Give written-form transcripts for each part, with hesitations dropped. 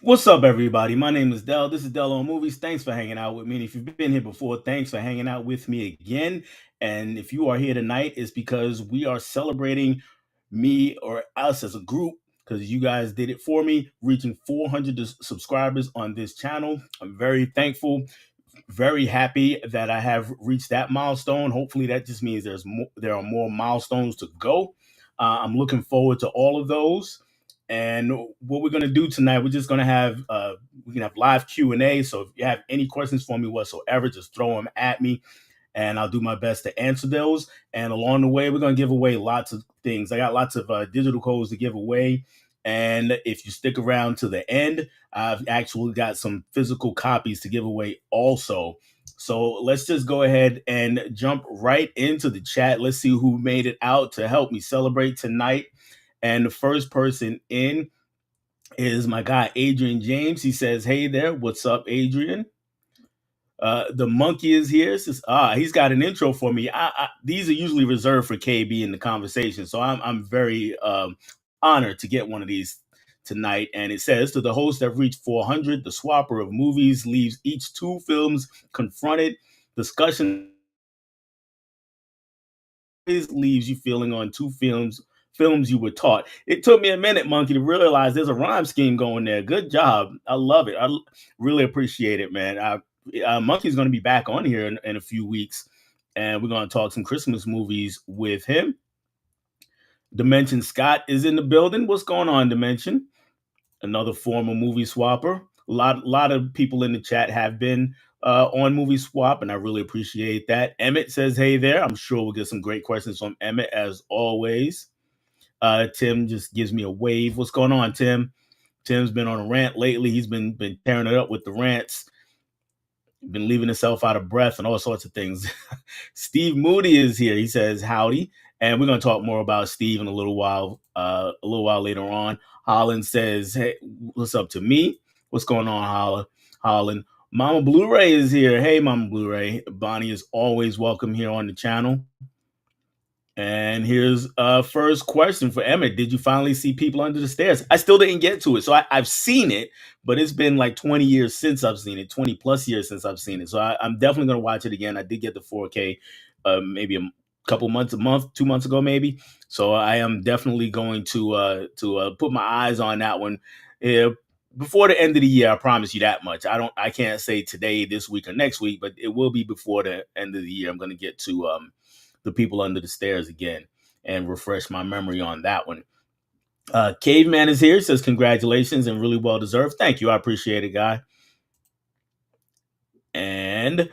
What's up, everybody? My name is Dell. This is Dell on Movies. Thanks for hanging out with me. And if you've been here before, thanks for hanging out with me again. And if you are here tonight, it's because we are celebrating me or us as a group because you guys did it for me, reaching 400 subscribers on this channel. I'm very thankful, very happy that I have reached that milestone. Hopefully, that just means there are more milestones to go. I'm looking forward to all of those. And what we're going to do tonight, we're just going to have we can have live Q&A. So if you have any questions for me whatsoever, just throw them at me and I'll do my best to answer those. And along the way, we're going to give away lots of things. I got lots of digital codes to give away. And if you stick around to the end, I've actually got some physical copies to give away also. So let's just go ahead and jump right into the chat. Let's see who made it out to help me celebrate tonight. And the first person in is my guy, Adrian James. He says, "Hey there, what's up, Adrian?" The monkey is here. Says, he's got an intro for me. These are usually reserved for KB in the conversation, so I'm very honored to get one of these tonight. And it says, "To the host that reached 400, the swapper of movies leaves each two films confronted. Discussion leaves you feeling on two films you were taught." It took me a minute, Monkey, to realize there's a rhyme scheme going there. Good job. I love it. Really appreciate it, man. Monkey's going to be back on here in a few weeks, and we're going to talk some Christmas movies with him. Dimension Scott is in the building. What's going on, Dimension? Another former movie swapper. A lot of people in the chat have been on Movie Swap, and I really appreciate that. Emmett says, "Hey there." I'm sure we'll get some great questions from Emmett as always. Tim just gives me a wave. What's going on, Tim? Tim's been on a rant lately. He's been tearing it up with the rants, been leaving himself out of breath and all sorts of things. Steve Moody is here. He says howdy, and we're going to talk more about Steve in a little while. A little while later on. Holland says, "Hey, what's up to me? What's going on, Holland?" Mama Blu-ray is here. Hey, Mama Blu-ray. Bonnie is always welcome here on the channel. And here's first question for Emmett. Did you finally see People Under the Stairs? I still didn't get to it. So I've seen it, but it's been like 20 years since I've seen it, 20 plus years since I've seen it. So I'm definitely going to watch it again. I did get the 4K maybe a couple months, a month, 2 months ago, maybe. So I am definitely going to put my eyes on that one. Before the end of the year, I promise you that much. I can't say today, this week, or next week, but it will be before the end of the year. I'm going to get to the People Under the Stairs again and refresh my memory on that one. Caveman is here. Says congratulations and really well deserved. Thank you. I appreciate it, guy. And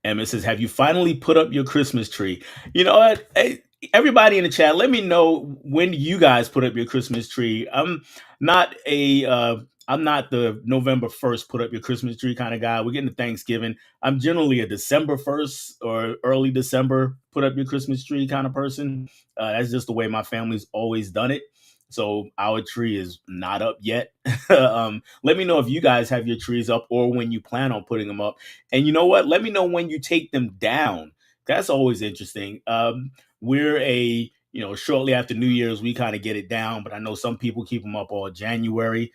Emma says, "Have you finally put up your Christmas tree?" You know what? Hey, everybody in the chat, let me know when you guys put up your Christmas tree. Not a I'm not the November 1st put up your Christmas tree kind of guy. We're getting to Thanksgiving. I'm generally a December 1st or early December put up your Christmas tree kind of person. That's just the way my family's always done it. So our tree is not up yet. Let me know if you guys have your trees up or when you plan on putting them up. And you know what? Let me know when you take them down. That's always interesting. We're shortly after New Year's, we kind of get it down, but I know some people keep them up all January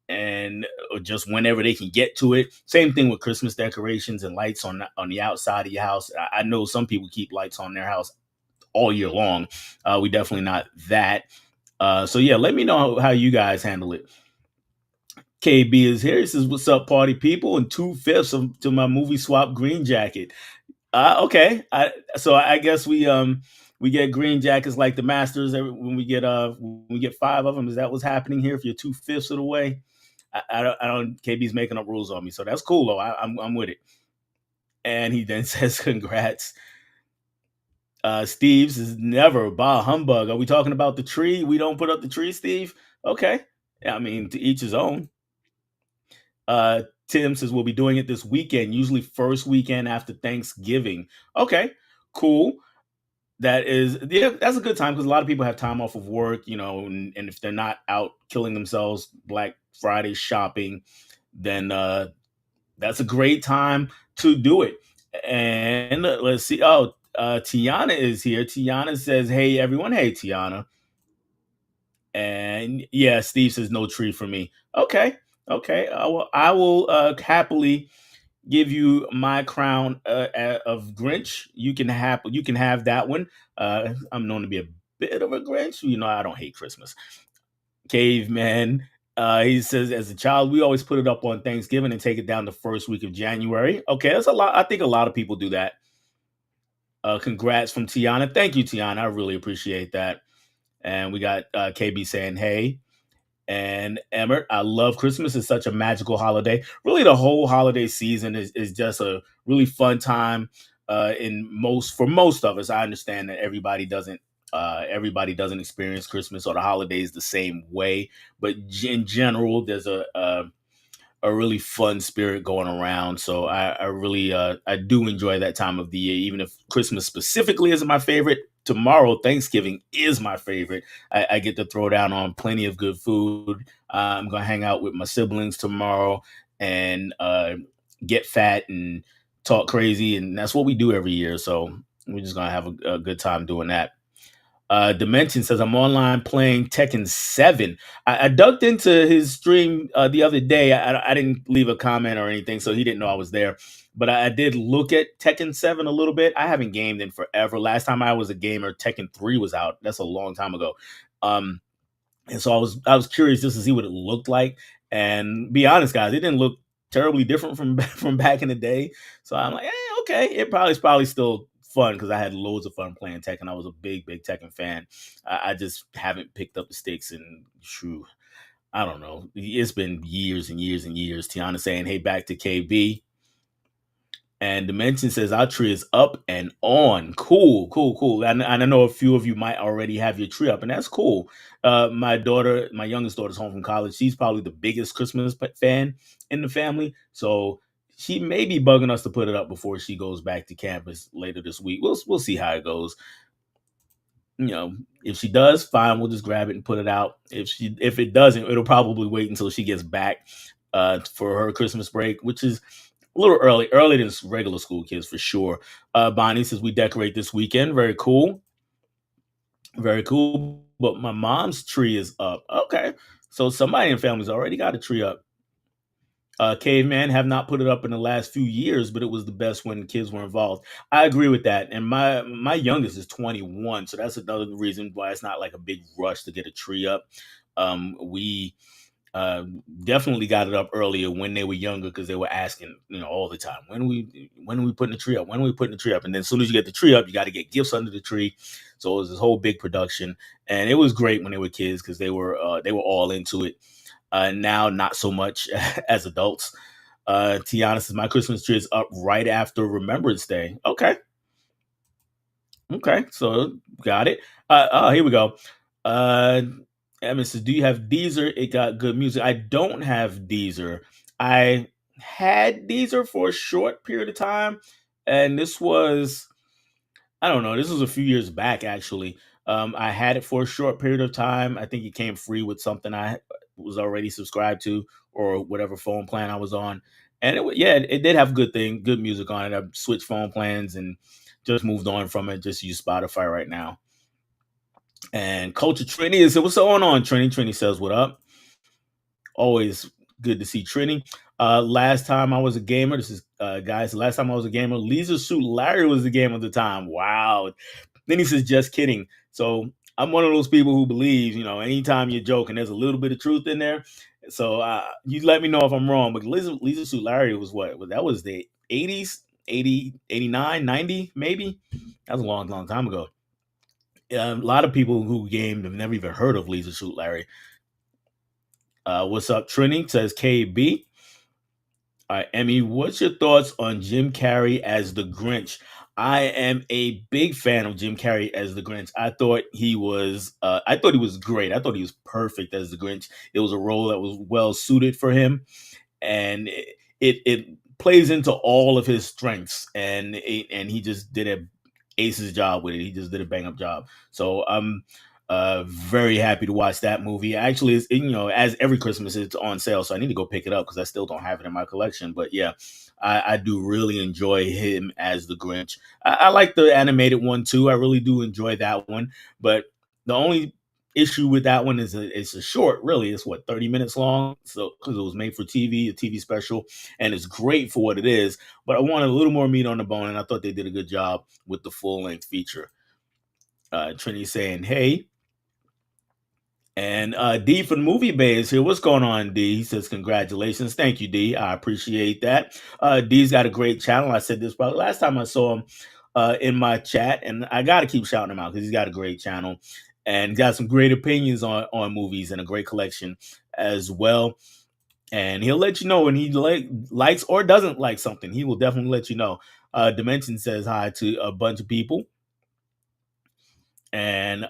and or just whenever they can get to it. Same thing with Christmas decorations and lights on the outside of your house. I know some people keep lights on their house all year long. We definitely not that. So yeah, let me know how you guys handle it. KB is here. He says, "What's up, party people?" And 2/5 to my movie swap green jacket. Okay. So I guess we get green jackets like the Masters when we get 5 of them. Is that what's happening here? If you're 2/5 of the way, I don't. KB's making up rules on me, so that's cool though. I'm with it. And he then says, "Congrats." Steve's is never bah humbug. Are we talking about the tree? We don't put up the tree, Steve. Okay. I mean, to each his own. Tim says we'll be doing it this weekend, usually first weekend after Thanksgiving. Okay, cool. That's a good time because a lot of people have time off of work, and if they're not out killing themselves Black Friday shopping, then that's a great time to do it. And let's see. Oh, Tiana is here. Tiana says, "Hey everyone, hey Tiana." And yeah, Steve says no tree for me. Okay. Okay. I will happily give you my crown of Grinch. You can have that one. I'm known to be a bit of a Grinch. I don't hate Christmas. Caveman. He says, as a child, we always put it up on Thanksgiving and take it down the first week of January. Okay, that's a lot. I think a lot of people do that. Congrats from Tiana. Thank you, Tiana. I really appreciate that. And we got KB saying, hey. And Emmert, I love Christmas. It's such a magical holiday. Really, the whole holiday season is just a really fun time. In most For most of us, I understand that everybody doesn't experience Christmas or the holidays the same way, but in general, there's a really fun spirit going around. So I do enjoy that time of the year, even if Christmas specifically isn't my favorite. Tomorrow, Thanksgiving is my favorite. I get to throw down on plenty of good food. I'm gonna hang out with my siblings tomorrow and get fat and talk crazy, and that's what we do every year. So we're just gonna have a good time doing that. Dimension says, I'm online playing Tekken 7. I ducked into his stream the other day. I didn't leave a comment or anything, so he didn't know I was there. But I did look at Tekken 7 a little bit. I haven't gamed in forever. Last time I was a gamer, Tekken 3 was out. That's a long time ago. Um, and so I was curious just to see what it looked like. And be honest, guys, it didn't look terribly different from from back in the day. So I'm like, okay, it's probably still fun because I had loads of fun playing Tekken. I was a big Tekken fan. I just haven't picked up the sticks and shrew. I don't know. It's been years and years and years. Tiana saying, hey, back to KB. And Dimension says our tree is up and on. Cool, cool, cool. And I know a few of you might already have your tree up, and that's cool. My youngest daughter's home from college. She's probably the biggest Christmas fan in the family. So she may be bugging us to put it up before she goes back to campus later this week. We'll see how it goes. If she does, fine, we'll just grab it and put it out. If it doesn't, it'll probably wait until she gets back for her Christmas break, which is a little earlier than regular school kids for sure. Bonnie says we decorate this weekend. Very cool, very cool. But my mom's tree is up. Okay, so somebody in the family's already got a tree up. Caveman have not put it up in the last few years, but it was the best when kids were involved. I agree with that. And my youngest is 21, so that's another reason why it's not like a big rush to get a tree up. We uh, definitely got it up earlier when they were younger because they were asking, all the time, when are we putting the tree up? When are we putting the tree up? And then as soon as you get the tree up, you got to get gifts under the tree. So it was this whole big production, and it was great when they were kids because they were all into it. Now, not so much as adults. Tiana says my Christmas tree is up right after Remembrance Day. Okay, okay, so got it. Here we go. Uh, Evan says, "Do you have Deezer? It got good music." I don't have Deezer. I had Deezer for a short period of time, and this was I don't know. This was a few years back, actually. I had it for a short period of time. I think it came free with something I was already subscribed to, or whatever phone plan I was on. And it did have good music on it. I switched phone plans and just moved on from it. Just use Spotify right now. And Culture Trini is what's going on. Trini says, "What up?" Always good to see Trini. Last time I was a gamer, this is guys. Last time I was a gamer, Leisure Suit Larry was the game of the time. Wow. Then he says, just kidding. So I'm one of those people who believes, anytime you're joking, there's a little bit of truth in there. So you let me know if I'm wrong. But Lisa Suit Larry was what? That was the 80s, 80, 89, 90, maybe? That was a long, long time ago. A lot of people who gamed have never even heard of Lisa Suit Larry. What's up, Trini? Says KB. All right, Emmy, what's your thoughts on Jim Carrey as the Grinch? I am a big fan of Jim Carrey as the Grinch. I thought he was great. I thought he was perfect as the Grinch. It was a role that was well suited for him, and it plays into all of his strengths, and he just did a ace's job with it. He just did a bang up job. So I'm very happy to watch that movie. Actually, as every Christmas it's on sale, so I need to go pick it up because I still don't have it in my collection. But yeah, I do really enjoy him as the Grinch. I like the animated one too. I really do enjoy that one. But the only issue with that one is it's a short, really. It's what, 30 minutes long. So because it was made for TV, a TV special, and it's great for what it is. But I wanted a little more meat on the bone, and I thought they did a good job with the full length feature. Trini saying, "Hey." And D from Movie Bay is here. What's going on, D? He says, congratulations. Thank you, D. I appreciate that. D's got a great channel. I said this probably last time I saw him in my chat, and I got to keep shouting him out because he's got a great channel and got some great opinions on movies and a great collection as well. And he'll let you know when he likes or doesn't like something. He will definitely let you know. Dimension says hi to a bunch of people. And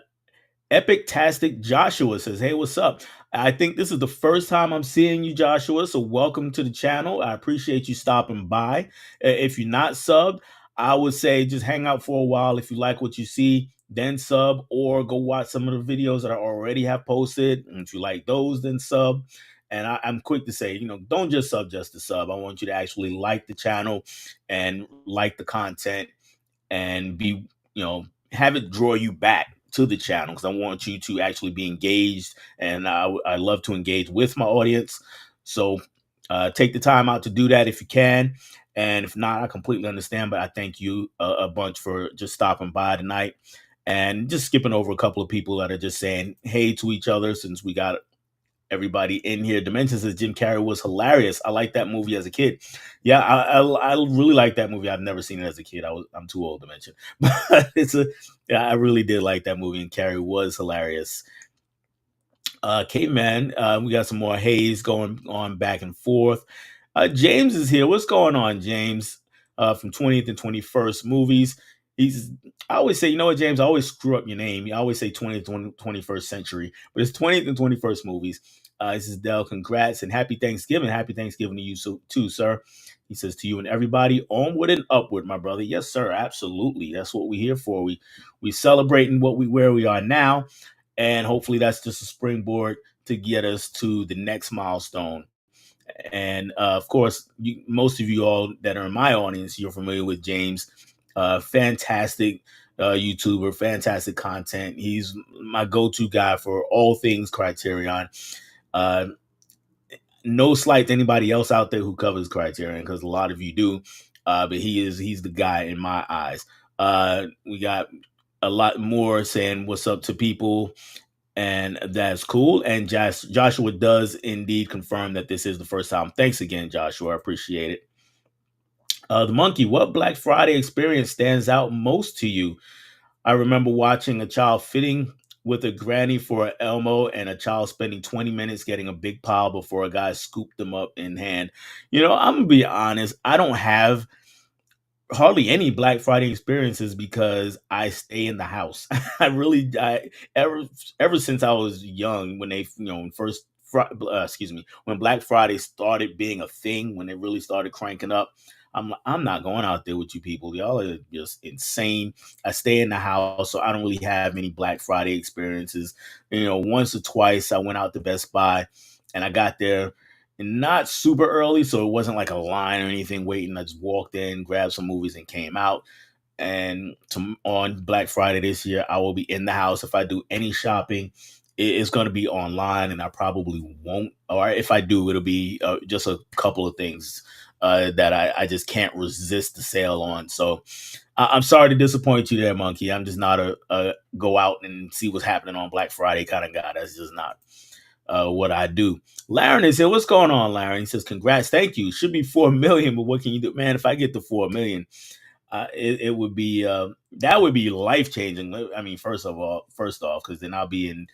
Epic Tastic Joshua says, "Hey, what's up? I think this is the first time I'm seeing you, Joshua. So welcome to the channel. I appreciate you stopping by. If you're not subbed, I would say just hang out for a while. If you like what you see, then sub, or go watch some of the videos that I already have posted. And if you like those, then sub. And I'm quick to say, don't just sub just to sub. I want you to actually like the channel and like the content and be, have it draw you back to the channel because I want you to actually be engaged, and I love to engage with my audience. So take the time out to do that if you can, and if not, I completely understand. But I thank you a bunch for just stopping by tonight and just skipping over a couple of people that are just saying hey to each other since we got everybody in here. Dimension says Jim Carrey was hilarious. I liked that movie as a kid. Yeah, I really like that movie. I've never seen it as a kid. I'm too old to mention, but I really did like that movie, and Carrey was hilarious. Caveman, we got some more haze going on back and forth. James is here. What's going on, James? From 20th and 21st movies. He's I always say, you know what, James, I always screw up your name. I always say 20th and 21st century, but it's 20th and 21st movies. This is Dell. Congrats and happy Thanksgiving. Happy Thanksgiving to you too, sir. He says to you and everybody, onward and upward, my brother. Yes, sir. Absolutely. That's what we're here for. We celebrating where we are now, and hopefully that's just a springboard to get us to the next milestone. And of course, most of you all that are in my audience, you're familiar with James. Fantastic YouTuber, fantastic content. He's my go-to guy for all things Criterion. Uh, no slight to anybody else out there who covers Criterion, because a lot of you do. But he's the guy in my eyes. We got a lot more saying what's up to people, and that's cool. And Joshua does indeed confirm that this is the first time. Thanks again, Joshua. I appreciate it. The monkey, what Black Friday experience stands out most to you? I remember watching a child fitting with a granny for an Elmo and a child spending 20 minutes getting a big pile before a guy scooped them up in hand. I'm going to be honest. I don't have hardly any Black Friday experiences because I stay in the house. I ever since I was young, when they, first, when Black Friday started being a thing, when it really started cranking up, I'm not going out there with you people. Y'all are just insane. I stay in the house, so I don't really have any Black Friday experiences. Once or twice I went out to Best Buy, and I got there not super early, so it wasn't like a line or anything waiting. I just walked in, grabbed some movies, and came out. And on Black Friday this year, I will be in the house. If I do any shopping, it's going to be online, and I probably won't. Or if I do, it'll be just a couple of things that I just can't resist the sale on. So I'm sorry to disappoint you there, Monkey. I'm just not a go out and see what's happening on Black Friday kind of guy. That's just not what I do. Laren is here. What's going on, Laren? He says, congrats. Thank you. Should be 4 million, but what can you do? Man, if I get to 4 million, it would be that would be life changing. I mean, first off, because then I'll be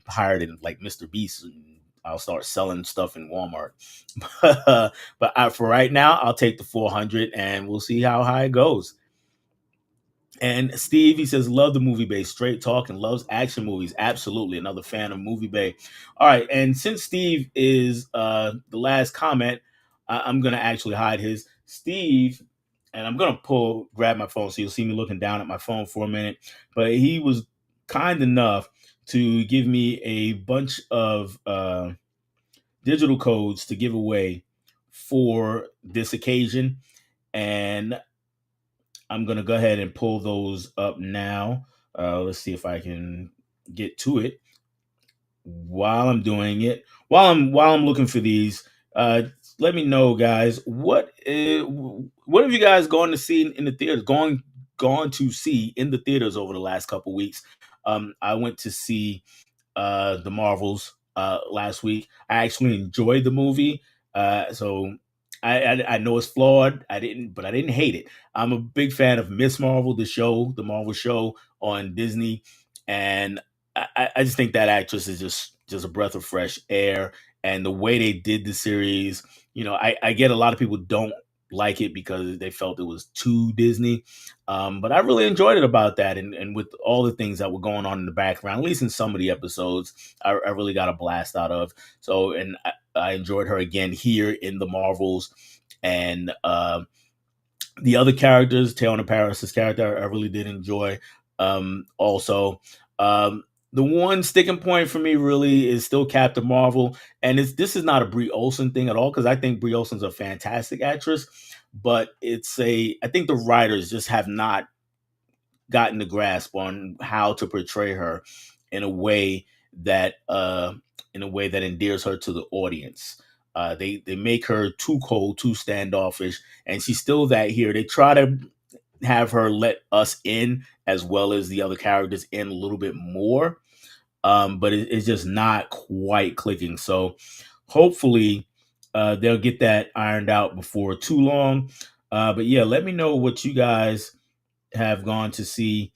hired in like Mr. Beast, and I'll start selling stuff in Walmart. But for right now, I'll take the 400, and we'll see how high it goes. And Steve, he says, love the Movie Bay, straight talk, and loves action movies. Absolutely. Another fan of Movie Bay. All right. And since Steve is the last comment, I'm going to actually hide his. Steve, and I'm going to grab my phone so you'll see me looking down at my phone for a minute. But he was kind enough to give me a bunch of digital codes to give away for this occasion. And I'm going to go ahead and pull those up now. Let's see if I can get to it while I'm doing it, while I'm looking for these, uh, let me know, guys. What have you guys gone to see in the theaters? Gone to see in the theaters over the last couple weeks? I went to see the Marvels last week. I actually enjoyed the movie. So I know it's flawed. But I didn't hate it. I'm a big fan of Miss Marvel, the show, the Marvel show on Disney, and I just think that actress is just a breath of fresh air. And the way they did the series, I get a lot of people don't like it because they felt it was too Disney. But I really enjoyed it about that. And with all the things that were going on in the background, at least in some of the episodes, I really got a blast out of. So, and I enjoyed her again here in the Marvels. And the other characters, Teyonah Paris's character, I really did enjoy. Also, um, the one sticking point for me really is still Captain Marvel, and this is not a Brie Olson thing at all because I think Brie Olson's a fantastic actress, but I think the writers just have not gotten the grasp on how to portray her in a way that uh endears her to the audience. They make her too cold, too standoffish, and she's still that here. They try to have her let us in as well as the other characters in a little bit more, but it's just not quite clicking. So hopefully they'll get that ironed out before too long. But yeah, let me know what you guys have gone to see,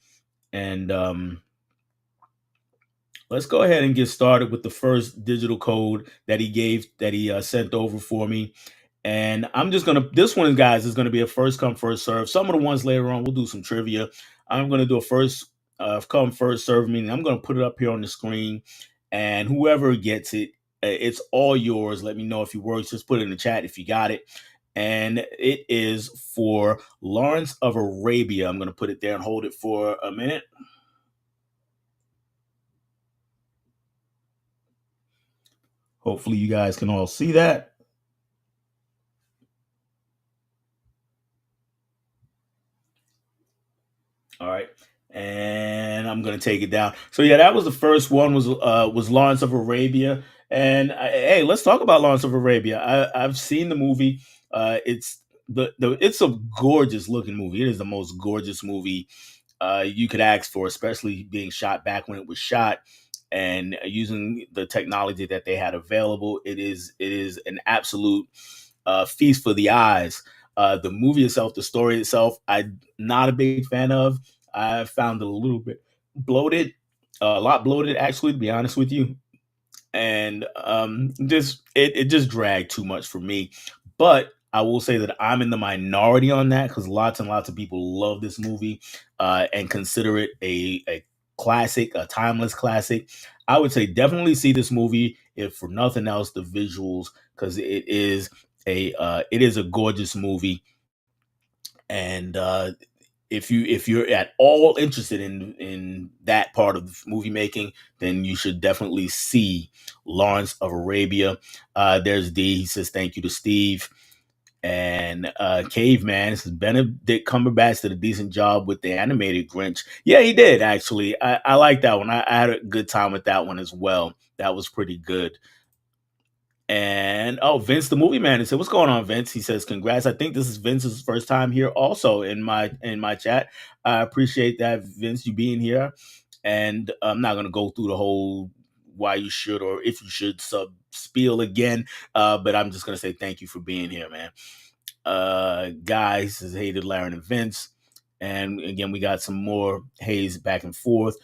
and let's go ahead and get started with the first digital code that he sent over for me. And this one, guys, is gonna be a first come first serve. Some of the ones later on we'll do some trivia. I'm gonna do a first come first serve, meaning I'm gonna put it up here on the screen, and whoever gets it, it's all yours. Let me know if it works. Just put it in the chat if you got it. And it is for Lawrence of Arabia. I'm gonna put it there and hold it for a minute. Hopefully, you guys can all see that. All right. And I'm gonna take it down. So yeah, that was the first one. Was Lawrence of Arabia, and hey, let's talk about Lawrence of Arabia. I've seen the movie. It's it's a gorgeous looking movie. It is the most gorgeous movie you could ask for, especially being shot back when it was shot and using the technology that they had available. It is an absolute feast for the eyes. The movie itself, the story itself, I'm not a big fan of. I found it a little bit bloated, a lot bloated, actually, to be honest with you. And just it just dragged too much for me. But I will say that I'm in the minority on that because lots and lots of people love this movie and consider it a classic, a timeless classic. I would say definitely see this movie if for nothing else the visuals, because it is a gorgeous movie. And if you're at all interested in that part of movie making, then you should definitely see Lawrence of Arabia. There's D. He says thank you to Steve. And Caveman says Benedict Cumberbatch did a decent job with the animated Grinch. Yeah, he did actually. I like that one. I had a good time with that one as well. That was pretty good. And oh, Vince, the movie man, he said, "What's going on, Vince?" He says, "Congrats." I think this is Vince's first time here, also in my chat. I appreciate that, Vince, you being here. And I'm not gonna go through the whole why you should or if you should sub spiel again, but I'm just gonna say thank you for being here, man. Guys, says hated Laren and Vince, and again we got some more haze back and forth.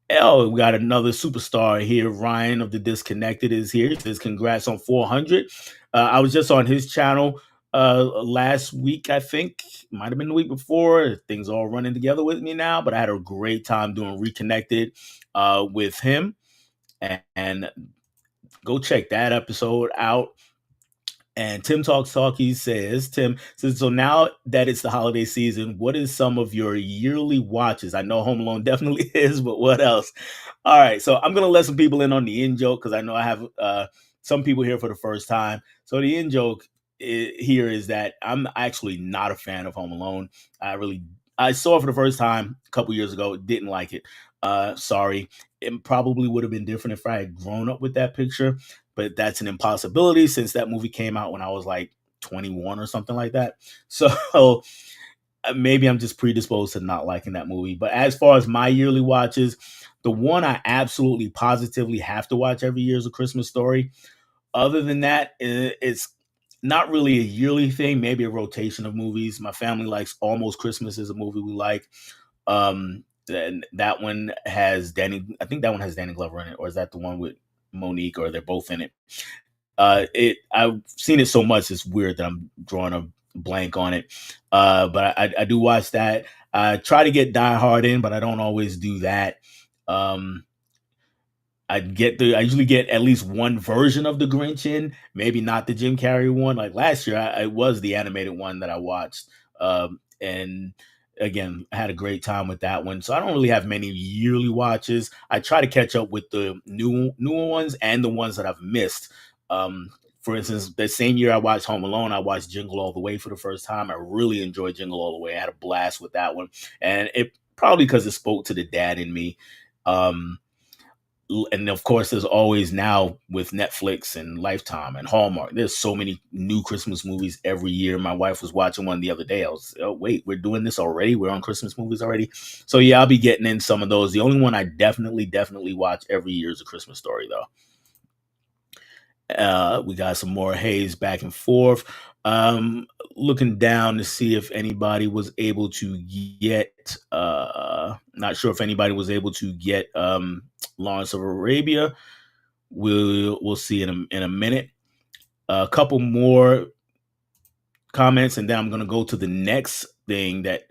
Oh, we got another superstar here. Ryan of the Disconnected is here. He says, congrats on 400. I was just on his channel last week, I think. Might have been the week before. Things all running together with me now, but I had a great time doing Reconnected with him. And go check that episode out. And Tim Talks Talkie says, Tim says, so now that it's the holiday season, what is some of your yearly watches? I know Home Alone definitely is, but what else? All right, so I'm gonna let some people in on the in joke because I know I have some people here for the first time. So the in joke here is that I'm actually not a fan of Home Alone. I saw it for the first time a couple years ago, didn't like it. Sorry. it probably would have been different if I had grown up with that picture, but that's an impossibility since that movie came out when I was like 21 or something like that. So maybe I'm just predisposed to not liking that movie. But as far as my yearly watches, the one I absolutely positively have to watch every year is A Christmas Story. Other than that, it's not really a yearly thing, maybe a rotation of movies. My family likes Almost Christmas is a movie we like. And that one has I think that one has Danny Glover in it, or is that the one with Monique, or they're both in it? It I've seen it so much, it's weird that I'm drawing a blank on it. But I do watch that. I try to get Die Hard in, but I don't always do that. Um, I usually get at least one version of the Grinch in, maybe not the Jim Carrey one. Like last year, I was the animated one that I watched, and again, I had a great time with that one. So I don't really have many yearly watches. I try to catch up with the newer ones and the ones that I've missed. Um, for instance, the same year I watched Home Alone, I watched Jingle All the Way for the first time. I really enjoyed Jingle All the Way. I had a blast with that one, and it probably because it spoke to the dad in me. Um, and of course, there's always now with Netflix and Lifetime and Hallmark. There's so many new Christmas movies every year. My wife was watching one the other day. I was, oh wait, we're doing this already. We're on Christmas movies already. So yeah, I'll be getting in some of those. The only one I definitely watch every year is A Christmas Story, though. We got some more Hayes back and forth. Um, Looking down to see if anybody was able to get. Not sure if anybody was able to get Lawrence of Arabia. We'll see in a minute. A couple more comments, and then I'm gonna go to the next thing that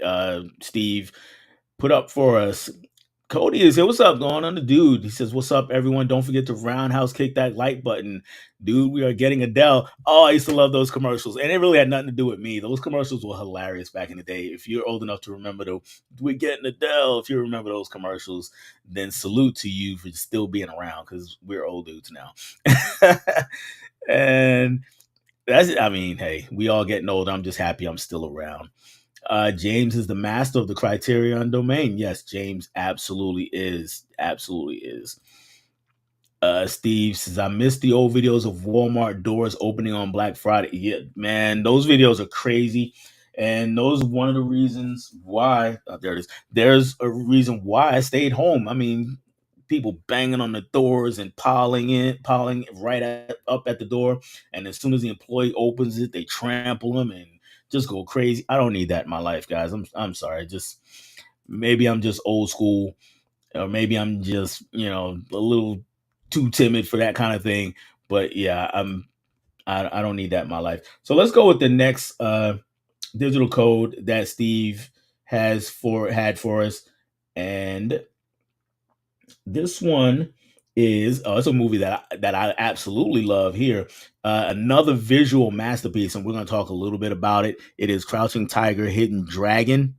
Steve put up for us. Cody is here. What's up, going on the dude? He says, "What's up, everyone? Don't forget to roundhouse kick that like button, dude. We are getting Adele." Oh, I used to love those commercials, and it really had nothing to do with me. Those commercials were hilarious back in the day. If you're old enough to remember the "We're getting Adele," if you remember those commercials, then salute to you for still being around because we're old dudes now. And I mean, hey, we all getting old. I'm just happy I'm still around. James is the master of the Criterion domain. Yes, James absolutely is. Absolutely is. Steve says, I miss the old videos of Walmart doors opening on Black Friday. Yeah, man, those videos are crazy. And those are one of the reasons why, there it is. There's a reason why I stayed home. I mean, people banging on the doors and piling right up at the door. And as soon as the employee opens it, they trample them and just go crazy. I don't need that in my life, guys. I'm sorry. Just maybe I'm just old school, or maybe I'm just, a little too timid for that kind of thing. But yeah, I don't need that in my life. So let's go with the next digital code that Steve had for us. And this one is it's a movie that I absolutely love here. Another visual masterpiece, and we're going to talk a little bit about it. It is Crouching Tiger, Hidden Dragon.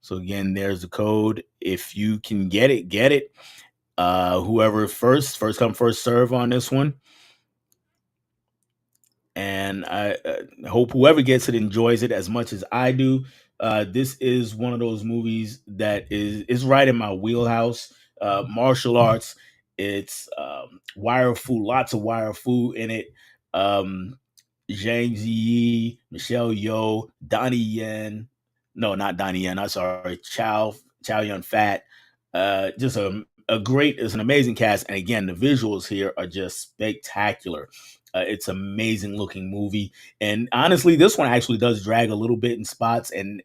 So again, there's the code. If you can get it, get it. Whoever first come, first serve on this one. And I hope whoever gets it enjoys it as much as I do. This is one of those movies that is right in my wheelhouse. Martial arts. It's wire fu, lots of wire fu in it. Um, Zhang Ziyi, Michelle Yeoh, Donnie Yen. No, not Donnie Yen. I'm sorry, Chow Yun Fat. Just it's an amazing cast, and again, the visuals here are just spectacular. It's amazing looking movie, and honestly, this one actually does drag a little bit in spots. And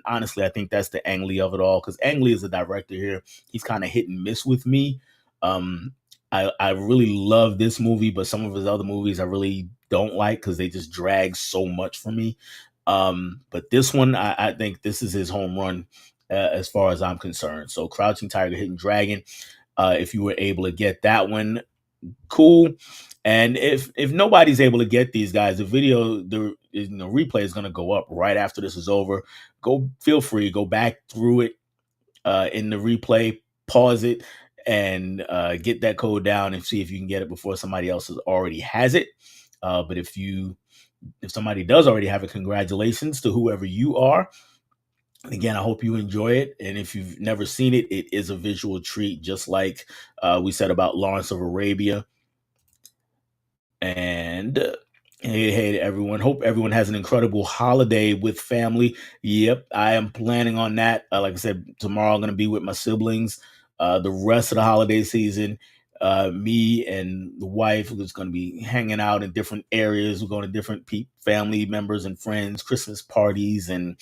honestly, I think that's the Ang Lee of it all, because Ang Lee is the director here. He's kind of hit and miss with me. Um, I really love this movie, but some of his other movies I really don't like because they just drag so much for me. But this one, I think this is his home run as far as I'm concerned. So, Crouching Tiger, Hidden Dragon. If you were able to get that one, cool. And if nobody's able to get these guys, the replay is going to go up right after this is over. Feel free, go back through it in the replay, pause it, and get that code down and see if you can get it before somebody else already has it. But if somebody does already have it, congratulations to whoever you are. And again, I hope you enjoy it. And if you've never seen it, it is a visual treat, just like we said about Lawrence of Arabia. And hey, to everyone. Hope everyone has an incredible holiday with family. Yep, I am planning on that. Like I said, tomorrow I'm going to be with my siblings. The rest of the holiday season, me and the wife is going to be hanging out in different areas. We're going to different family members and friends, Christmas parties, and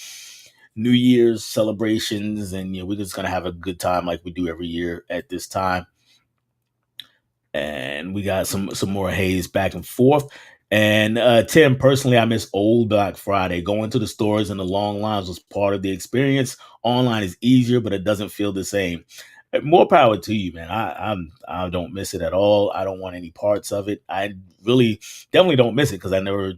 New Year's celebrations. And we're just going to have a good time like we do every year at this time. And we got some more haze back and forth. And Tim, personally, I miss old Black Friday. Going to the stores and the long lines was part of the experience. Online is easier, but it doesn't feel the same. More power to you, man. I don't miss it at all. I don't want any parts of it. I really definitely don't miss it because I never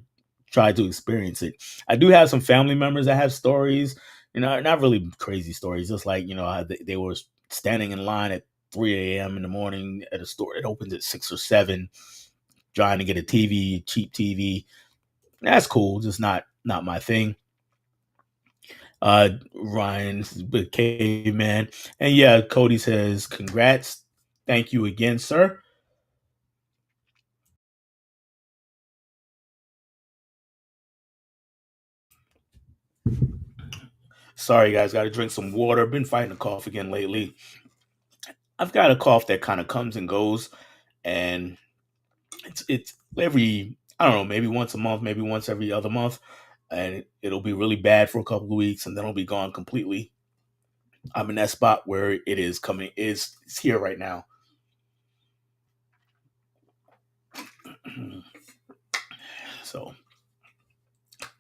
tried to experience it. I do have some family members that have stories, not really crazy stories, just like how they were standing in line at 3 a.m. in the morning at a store that opens at 6 or 7, trying to get a TV, cheap TV. That's cool, just not my thing. Ryan's with caveman. And yeah, Cody says, congrats. Thank you again, sir. Sorry guys, gotta drink some water. Been fighting a cough again lately. I've got a cough that kind of comes and goes, and it's every, I don't know, maybe once a month, maybe once every other month, and it'll be really bad for a couple of weeks, and then it'll be gone completely. I'm in that spot where it is coming. It's here right now. So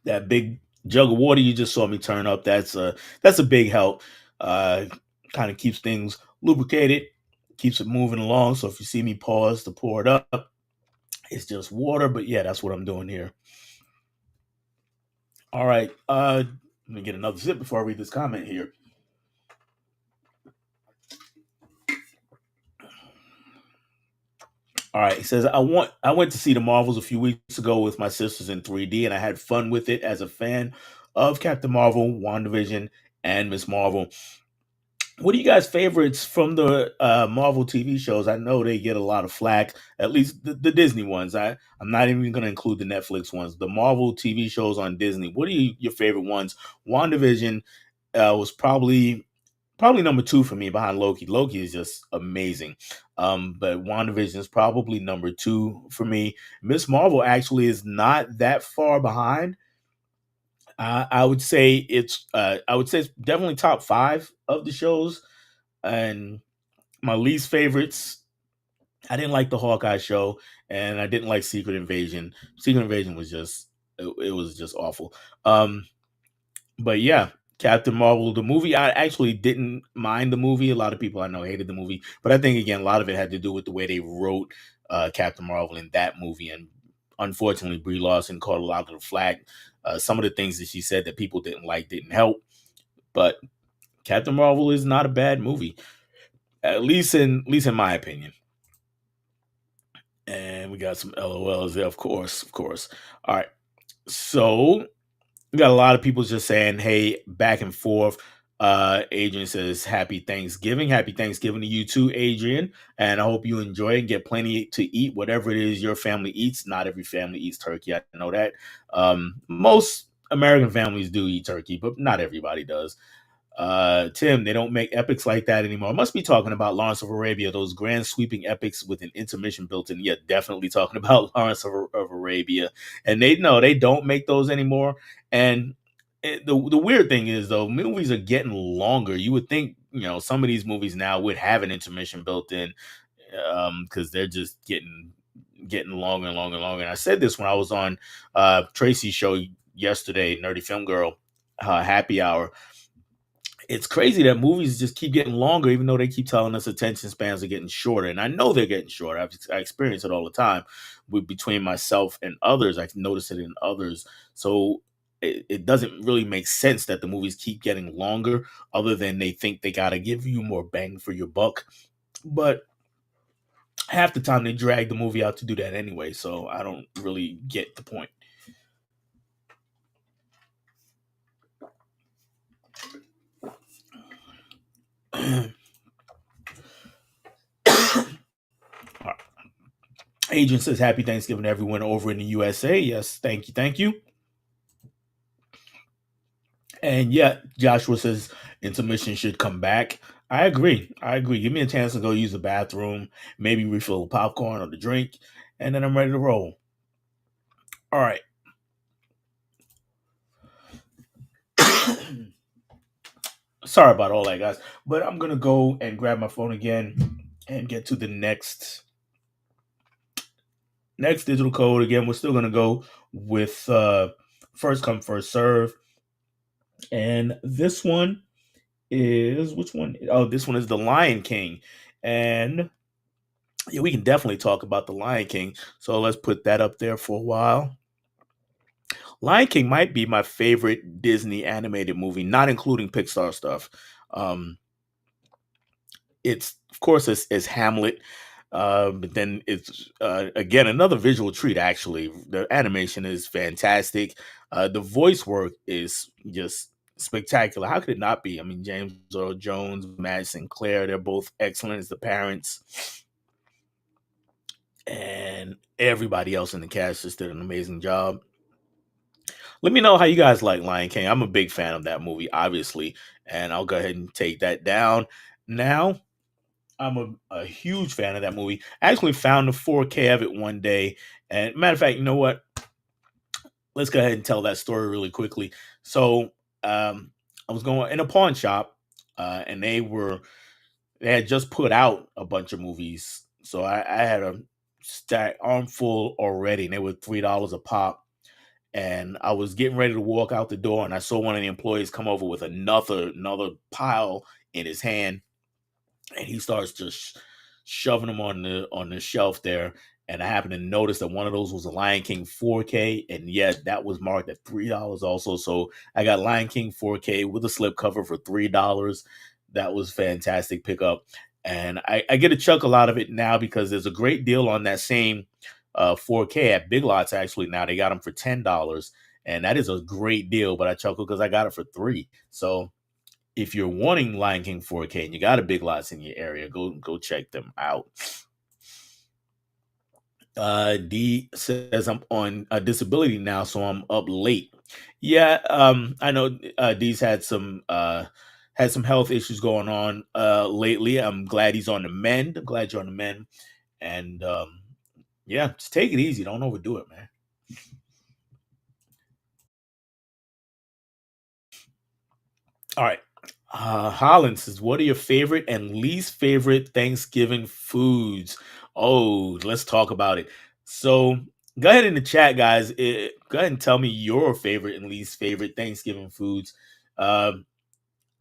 that big jug of water you just saw me turn up, that's a big help. Uh, Kind of keeps things lubricated, keeps it moving along. So if you see me pause to pour it up, it's just water. But yeah, that's what I'm doing here. All right. Let me get another sip before I read this comment here. All right, it says I went to see the Marvels a few weeks ago with my sisters in 3D, and I had fun with it as a fan of Captain Marvel, WandaVision, and Miss Marvel. What are you guys' favorites from the Marvel TV shows? I know they get a lot of flack, at least the Disney ones. I'm not even going to include the Netflix ones. The Marvel TV shows on Disney. What are your favorite ones? WandaVision was probably number two for me behind Loki. Loki is just amazing. But WandaVision is probably number two for me. Miss Marvel actually is not that far behind. I would say it's definitely top five of the shows. And my least favorites, I didn't like the Hawkeye show, and I didn't like Secret Invasion. Secret Invasion was just it was just awful. But yeah, Captain Marvel, the movie, I actually didn't mind the movie. A lot of people I know hated the movie, but I think again, a lot of it had to do with the way they wrote Captain Marvel in that movie. And unfortunately, Brie Larson caught a lot of the flack. Some of the things that she said that people didn't like didn't help. But Captain Marvel is not a bad movie, at least in my opinion. And we got some LOLs there, of course, of course. All right, so we got a lot of people just saying, hey, back and forth. Adrian says, Happy Thanksgiving to you too, Adrian. And I hope you enjoy it and get plenty to eat, whatever it is your family eats. Not every family eats turkey. I know that. Most American families do eat turkey, but not everybody does. Tim, they don't make epics like that anymore. I must be talking about Lawrence of Arabia, those grand sweeping epics with an intermission built in. Yet, definitely talking about Lawrence of Arabia. And they know they don't make those anymore. And the weird thing is, though, movies are getting longer. You would think, some of these movies now would have an intermission built in, because they're just getting longer and longer and longer. And I said this when I was on Tracy's show yesterday, Nerdy Film Girl, Happy Hour. It's crazy that movies just keep getting longer, even though they keep telling us attention spans are getting shorter. And I know they're getting shorter. I experience it all the time between myself and others. I notice it in others. So it doesn't really make sense that the movies keep getting longer, other than they think they got to give you more bang for your buck. But half the time they drag the movie out to do that anyway. So I don't really get the point. Agent says happy Thanksgiving to everyone over in the USA. Yes, thank you, thank you. And yeah, Joshua says intermission should come back. I agree. I agree. Give me a chance to go use the bathroom, maybe refill the popcorn or the drink, and then I'm ready to roll. All right. Sorry about all that, guys. But I'm gonna go and grab my phone again and get to the next digital code. Again, we're still gonna go with first come first serve, and this one is which one? Oh, this one is the Lion King, and yeah, we can definitely talk about the Lion King. So let's put that up there for a while. Lion King might be my favorite Disney animated movie, not including Pixar stuff. Um, it's of course it's Hamlet, but then it's again another visual treat. Actually, the animation is fantastic. The voice work is just spectacular. How could it not be? I mean, James Earl Jones, Matt Sinclair—they're both excellent as the parents, and everybody else in the cast just did an amazing job. Let me know how you guys like Lion King. I'm a big fan of that movie, obviously, and I'll go ahead and take that down now. I'm a huge fan of that movie. I actually found the 4K of it one day. And matter of fact, you know what? Let's go ahead and tell that story really quickly. So I was going in a pawn shop, and they had just put out a bunch of movies. So I had a stack armful already, and they were $3 a pop. And I was getting ready to walk out the door, and I saw one of the employees come over with another pile in his hand, and he starts just shoving them on the shelf there. And I happened to notice that one of those was a Lion King 4K, and yet that was marked at $3 also. So I got Lion King 4K with a slipcover for $3. That was fantastic pickup, and I get a chuckle out of it now because there's a great deal on that same 4K at Big Lots. Actually, now they got them for $10, and that is a great deal. But I chuckle because I got it for three. So if you're wanting Lion King 4K and you got a Big Lots in your area, go check them out. D says I'm on disability now, so I'm up late. Yeah, I know D's had some health issues going on lately. I'm glad he's on the mend. I'm glad you're on the mend, and yeah, just take it easy. Don't overdo it, man. All right. Holland says, "What are your favorite and least favorite Thanksgiving foods?" Oh, let's talk about it. So, go ahead in the chat, guys. Go ahead and tell me your favorite and least favorite Thanksgiving foods. Um,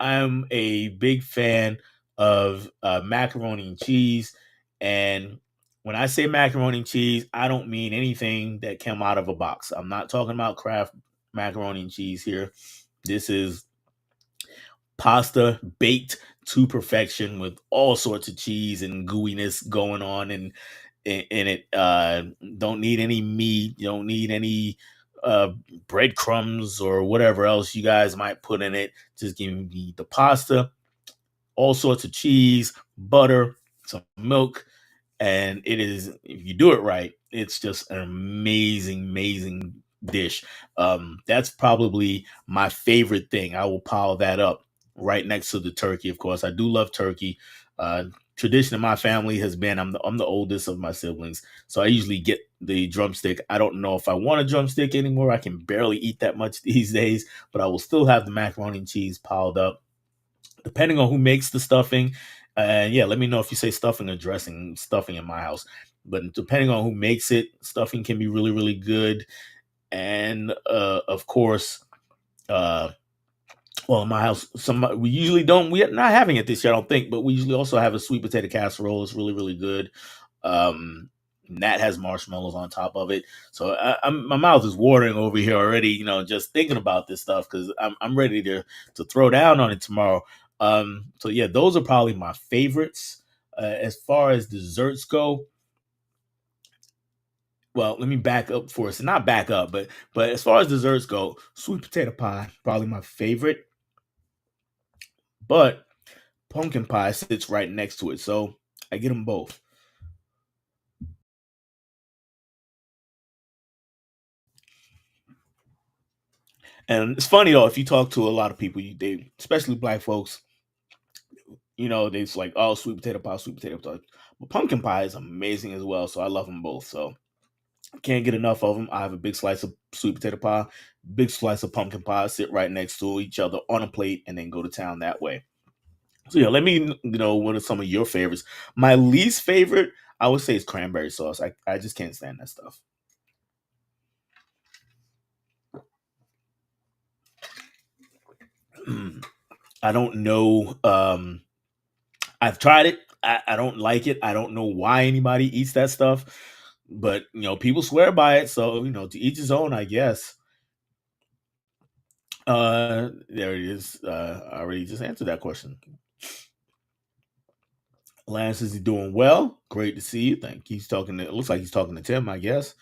I'm a big fan of macaroni and cheese, and when I say macaroni and cheese, I don't mean anything that came out of a box. I'm not talking about Kraft macaroni and cheese here. This is pasta baked to perfection with all sorts of cheese and gooiness going on in it. Don't need any meat. You don't need any uh, breadcrumbs or whatever else you guys might put in it. Just give me the pasta, all sorts of cheese, butter, some milk, and it is, if you do it right, it's just an amazing dish. That's probably my favorite thing. I will pile that up right next to the turkey. Of course, I do love turkey. uh Tradition in my family has been, I'm the oldest of my siblings, so I usually get the drumstick. I don't know if I want a drumstick anymore. I can barely eat that much these days, but I will still have the macaroni and cheese piled up depending on who makes the stuffing. And yeah, let me know if you say stuffing or dressing. Stuffing in my house, but depending on who makes it, stuffing can be really good. And of course, uh, well, in my house, some we usually don't. We're not having it this year, I don't think, but we usually also have a sweet potato casserole. It's really good. Um, and that has marshmallows on top of it. So my mouth is watering over here already. You know, just thinking about this stuff because I'm ready to throw down on it tomorrow. So yeah, those are probably my favorites. As far as desserts go, well, let me back up for us. Not back up, but as far as desserts go, sweet potato pie probably my favorite. But pumpkin pie sits right next to it. So I get them both. And it's funny though, if you talk to a lot of people, they, especially black folks, they just like, oh, sweet potato pie, sweet potato pie. But pumpkin pie is amazing as well. So I love them both. So I can't get enough of them. I have a big slice of sweet potato pie, big slice of pumpkin pie, sit right next to each other on a plate, and then go to town that way. So yeah, let me know what are some of your favorites. My least favorite, I would say, is cranberry sauce. I just can't stand that stuff. I don't know. I've tried it. I don't like it. I don't know why anybody eats that stuff, but people swear by it. So to each his own, I guess. There it is. I already just answered that question. Lance, is he doing well? Great to see you. Thank you. He's talking. It looks like he's talking to Tim. I guess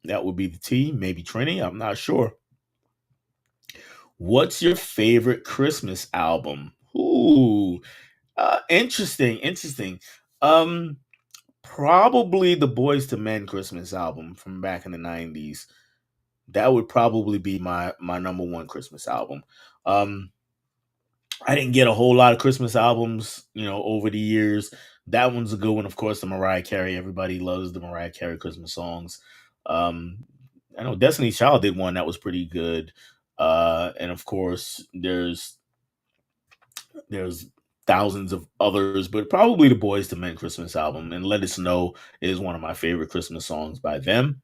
that would be the T. Maybe Trini. I'm not sure. What's your favorite Christmas album? Ooh, interesting. Interesting. Um, Probably the Boys to Men Christmas album from back in the '90s. That would probably be my number one Christmas album. Um, I didn't get a whole lot of Christmas albums, over the years. That one's a good one, of course. The Mariah Carey. Everybody loves the Mariah Carey Christmas songs. Um, I know Destiny's Child did one that was pretty good. And of course, there's thousands of others, but probably the Boys to Men Christmas album and Let It Snow is one of my favorite Christmas songs by them.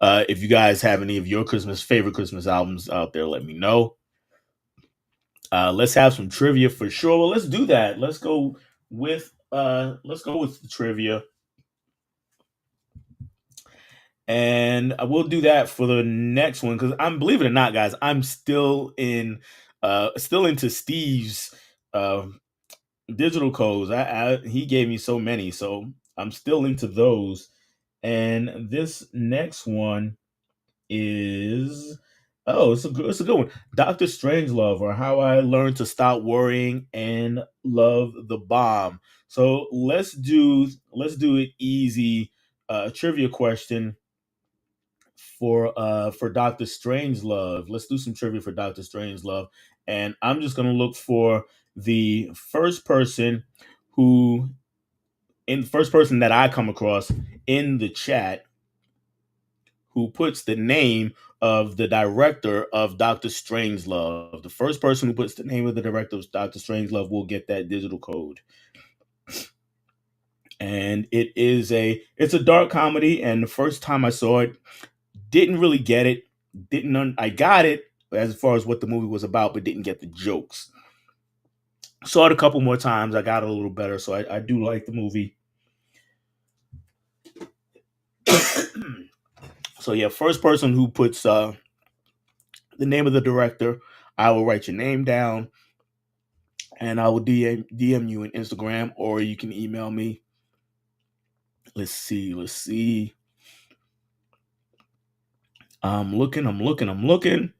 If you guys have any of your Christmas favorite Christmas albums out there, let me know. Let's have some trivia for sure. Well, let's do that. Let's go with the trivia, and I will do that for the next one because I'm, believe it or not, guys, I'm still into Steve's uh digital codes. He gave me so many, so I'm still into those. And this next one is, oh, it's a good one. Doctor Strangelove, or How I Learned to Stop Worrying and Love the Bomb. So let's do an easy trivia question for Doctor Strangelove. Let's do some trivia for Doctor Strangelove, and I'm just gonna look for the first person who in first person that I come across in the chat who puts the name of the director of Doctor Strangelove. The first person who puts the name of the director of Doctor Strangelove will get that digital code. And it's a dark comedy. And the first time I saw it, didn't really get it. I got it as far as what the movie was about, but didn't get the jokes. Saw it a couple more times. I got it a little better, so I do like the movie. So yeah, first person who puts the name of the director, I will write your name down, and I will DM you on Instagram, or you can email me. Let's see. Let's see. I'm looking. I'm looking. I'm looking.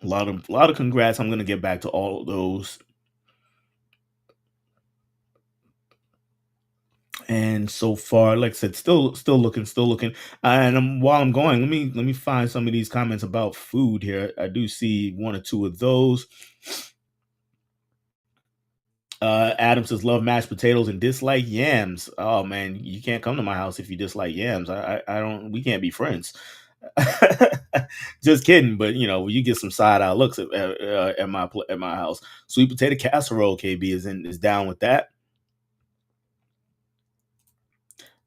A lot of congrats. I'm gonna get back to all of those. And so far, like I said, still looking, still looking. And while I'm going, let me find some of these comments about food here. I do see one or two of those. Adam says love mashed potatoes and dislike yams. Oh man, you can't come to my house if you dislike yams. I don't. We can't be friends. Just kidding, but you get some side eye looks at my house. Sweet potato casserole, KB is down with that.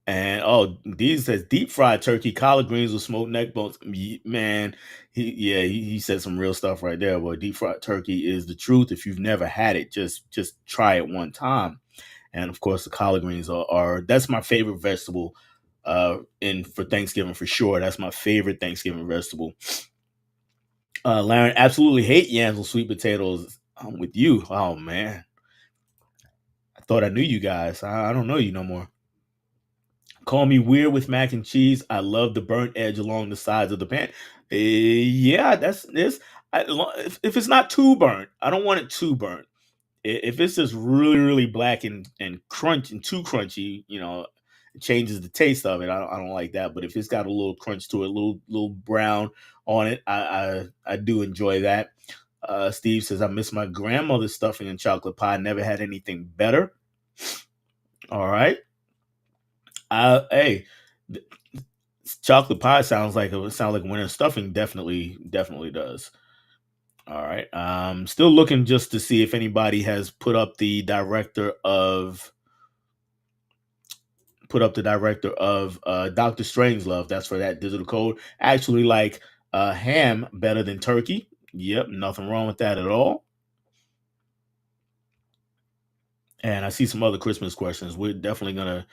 And these says deep fried turkey, collard greens with smoked neck bones. Man, he said some real stuff right there. Boy, deep fried turkey is the truth. If you've never had it, just try it one time. And of course, the collard greens are that's my favorite vegetable. In for Thanksgiving for sure. That's my favorite Thanksgiving vegetable. Laren, absolutely hate yams and sweet potatoes. I'm with you. Oh man, I thought I knew you guys. I don't know you no more. Call me weird with mac and cheese. I love the burnt edge along the sides of the pan. Yeah, that's this. If it's not too burnt, I don't want it too burnt. If it's just really, really black and crunch and too crunchy, it changes the taste of it. I don't like that. But if it's got a little crunch to it, little brown on it, I do enjoy that. Steve says I miss my grandmother's stuffing and chocolate pie. Never had anything better. All right. Hey, th- chocolate pie sounds like winter stuffing. Definitely does. All right. Still looking just to see if anybody has put up the director of Doctor Strangelove. That's for that digital code. Actually, like ham better than turkey. Yep, nothing wrong with that at all. And I see some other Christmas questions. We're definitely gonna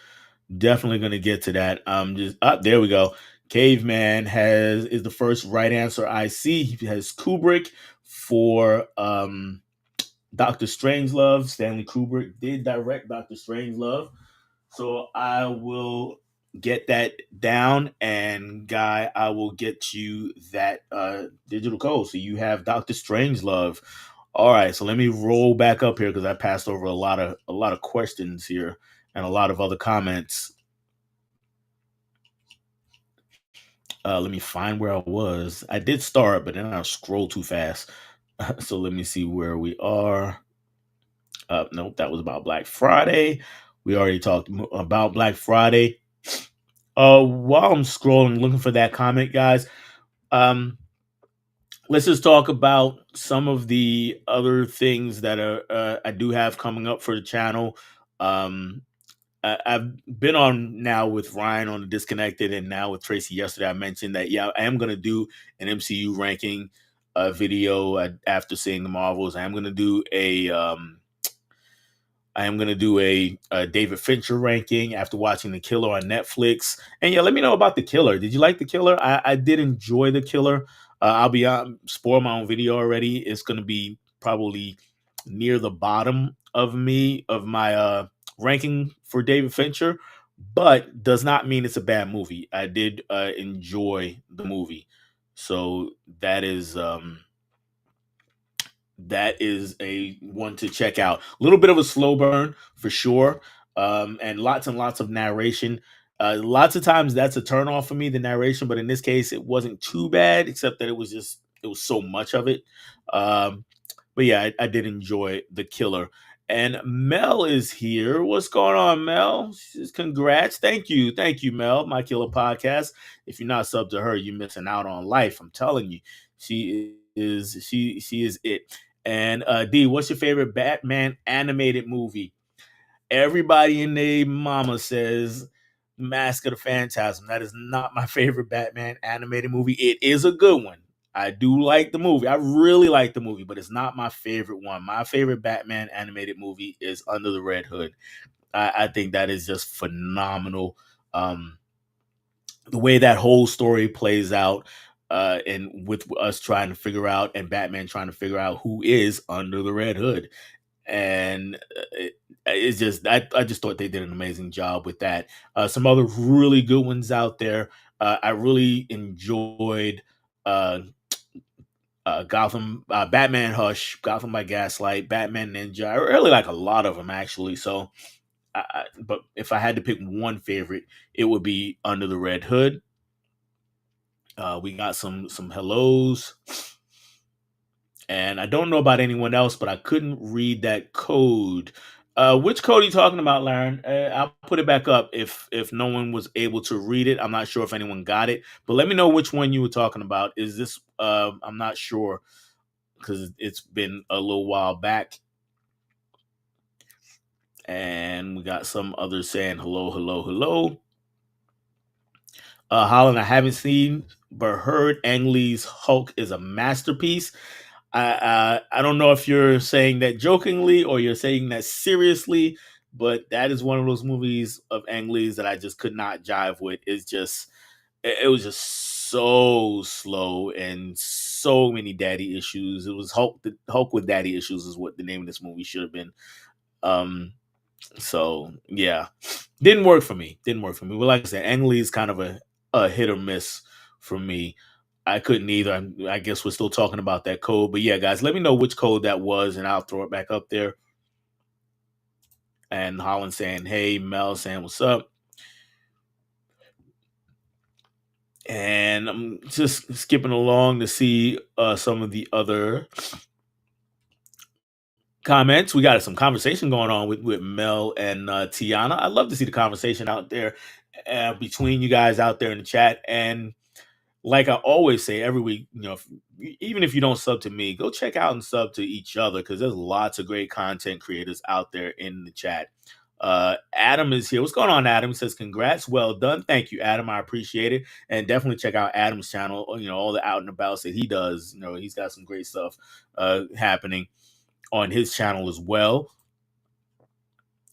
get to that. Just up there we go. Caveman has is the first right answer I see. He has Kubrick for Doctor Strangelove. Stanley Kubrick did direct Doctor Strangelove. So I will get that down, and Guy, I will get you that digital code. So you have Doctor Strangelove. All right, so let me roll back up here because I passed over a lot of questions here and a lot of other comments. Let me find where I was. I did start, but then I scrolled too fast. So let me see where we are. Nope, that was about Black Friday. We already talked about Black Friday. While I'm scrolling, looking for that comment, guys, um, let's just talk about some of the other things that I do have coming up for the channel. Um, I've been on now with Ryan on the Disconnected, and now with Tracy yesterday. I mentioned that I am going to do an MCU ranking video after seeing the Marvels. I am gonna do a David Fincher ranking after watching The Killer on Netflix. And yeah, let me know about The Killer. Did you like The Killer? I did enjoy The Killer. I'll be spoil my own video already. It's gonna be probably near the bottom of my ranking for David Fincher, but does not mean it's a bad movie. I did enjoy the movie, so that is a one to check out. A little bit of a slow burn for sure, and lots of narration. Lots of times that's a turn off for me, the narration, but in this case, it wasn't too bad, except that it was so much of it. Um, but yeah, I did enjoy The Killer. And Mel is here. What's going on, Mel? She's, congrats. Thank you, Mel, My Killer Podcast. If you're not subbed to her, you're missing out on life. I'm telling you, she is it. And D, what's your favorite Batman animated movie? Everybody in their mama says Mask of the Phantasm. That is not my favorite Batman animated movie. It is a good one. I do like the movie. I really like the movie, but it's not my favorite one. My favorite Batman animated movie is Under the Red Hood. I think that is just phenomenal. The way that whole story plays out, and with us trying to figure out, and Batman trying to figure out who is under the Red Hood, and it's just I just thought they did an amazing job with that. Some other really good ones out there. I really enjoyed uh, Gotham, Batman Hush, Gotham by Gaslight, Batman Ninja. I really like a lot of them actually. So, but if I had to pick one favorite, it would be Under the Red Hood. We got some hellos, and I don't know about anyone else, but I couldn't read that code. Which code are you talking about, Laren? I'll put it back up if no one was able to read it. I'm not sure if anyone got it, but let me know which one you were talking about. Is this? I'm not sure because it's been a little while back, and we got some others saying hello, hello, hello. Holland, I haven't seen but heard Ang Lee's Hulk is a masterpiece. I don't know if you're saying that jokingly or you're saying that seriously, but that is one of those movies of Ang Lee's that I just could not jive with. It was just so slow and so many daddy issues. It was Hulk with daddy issues is what the name of this movie should have been. Um, So yeah, didn't work for me. Didn't work for me. But like I said, Ang Lee is kind of a hit or miss for me. I couldn't either. I guess we're still talking about that code. But yeah, guys, let me know which code that was, and I'll throw it back up there. And Holland saying, "Hey," Mel saying, "What's up?" And I'm just skipping along to see some of the other comments. We got some conversation going on with Mel and Tiana. I love to see the conversation out there between you guys out there in the chat. And like I always say every week, even if you don't sub to me, go check out and sub to each other because there's lots of great content creators out there in the chat. Adam is here. What's going on, Adam? He says, "Congrats, well done." Thank you, Adam. I appreciate it. And definitely check out Adam's channel. All the out and abouts that he does. He's got some great stuff happening on his channel as well.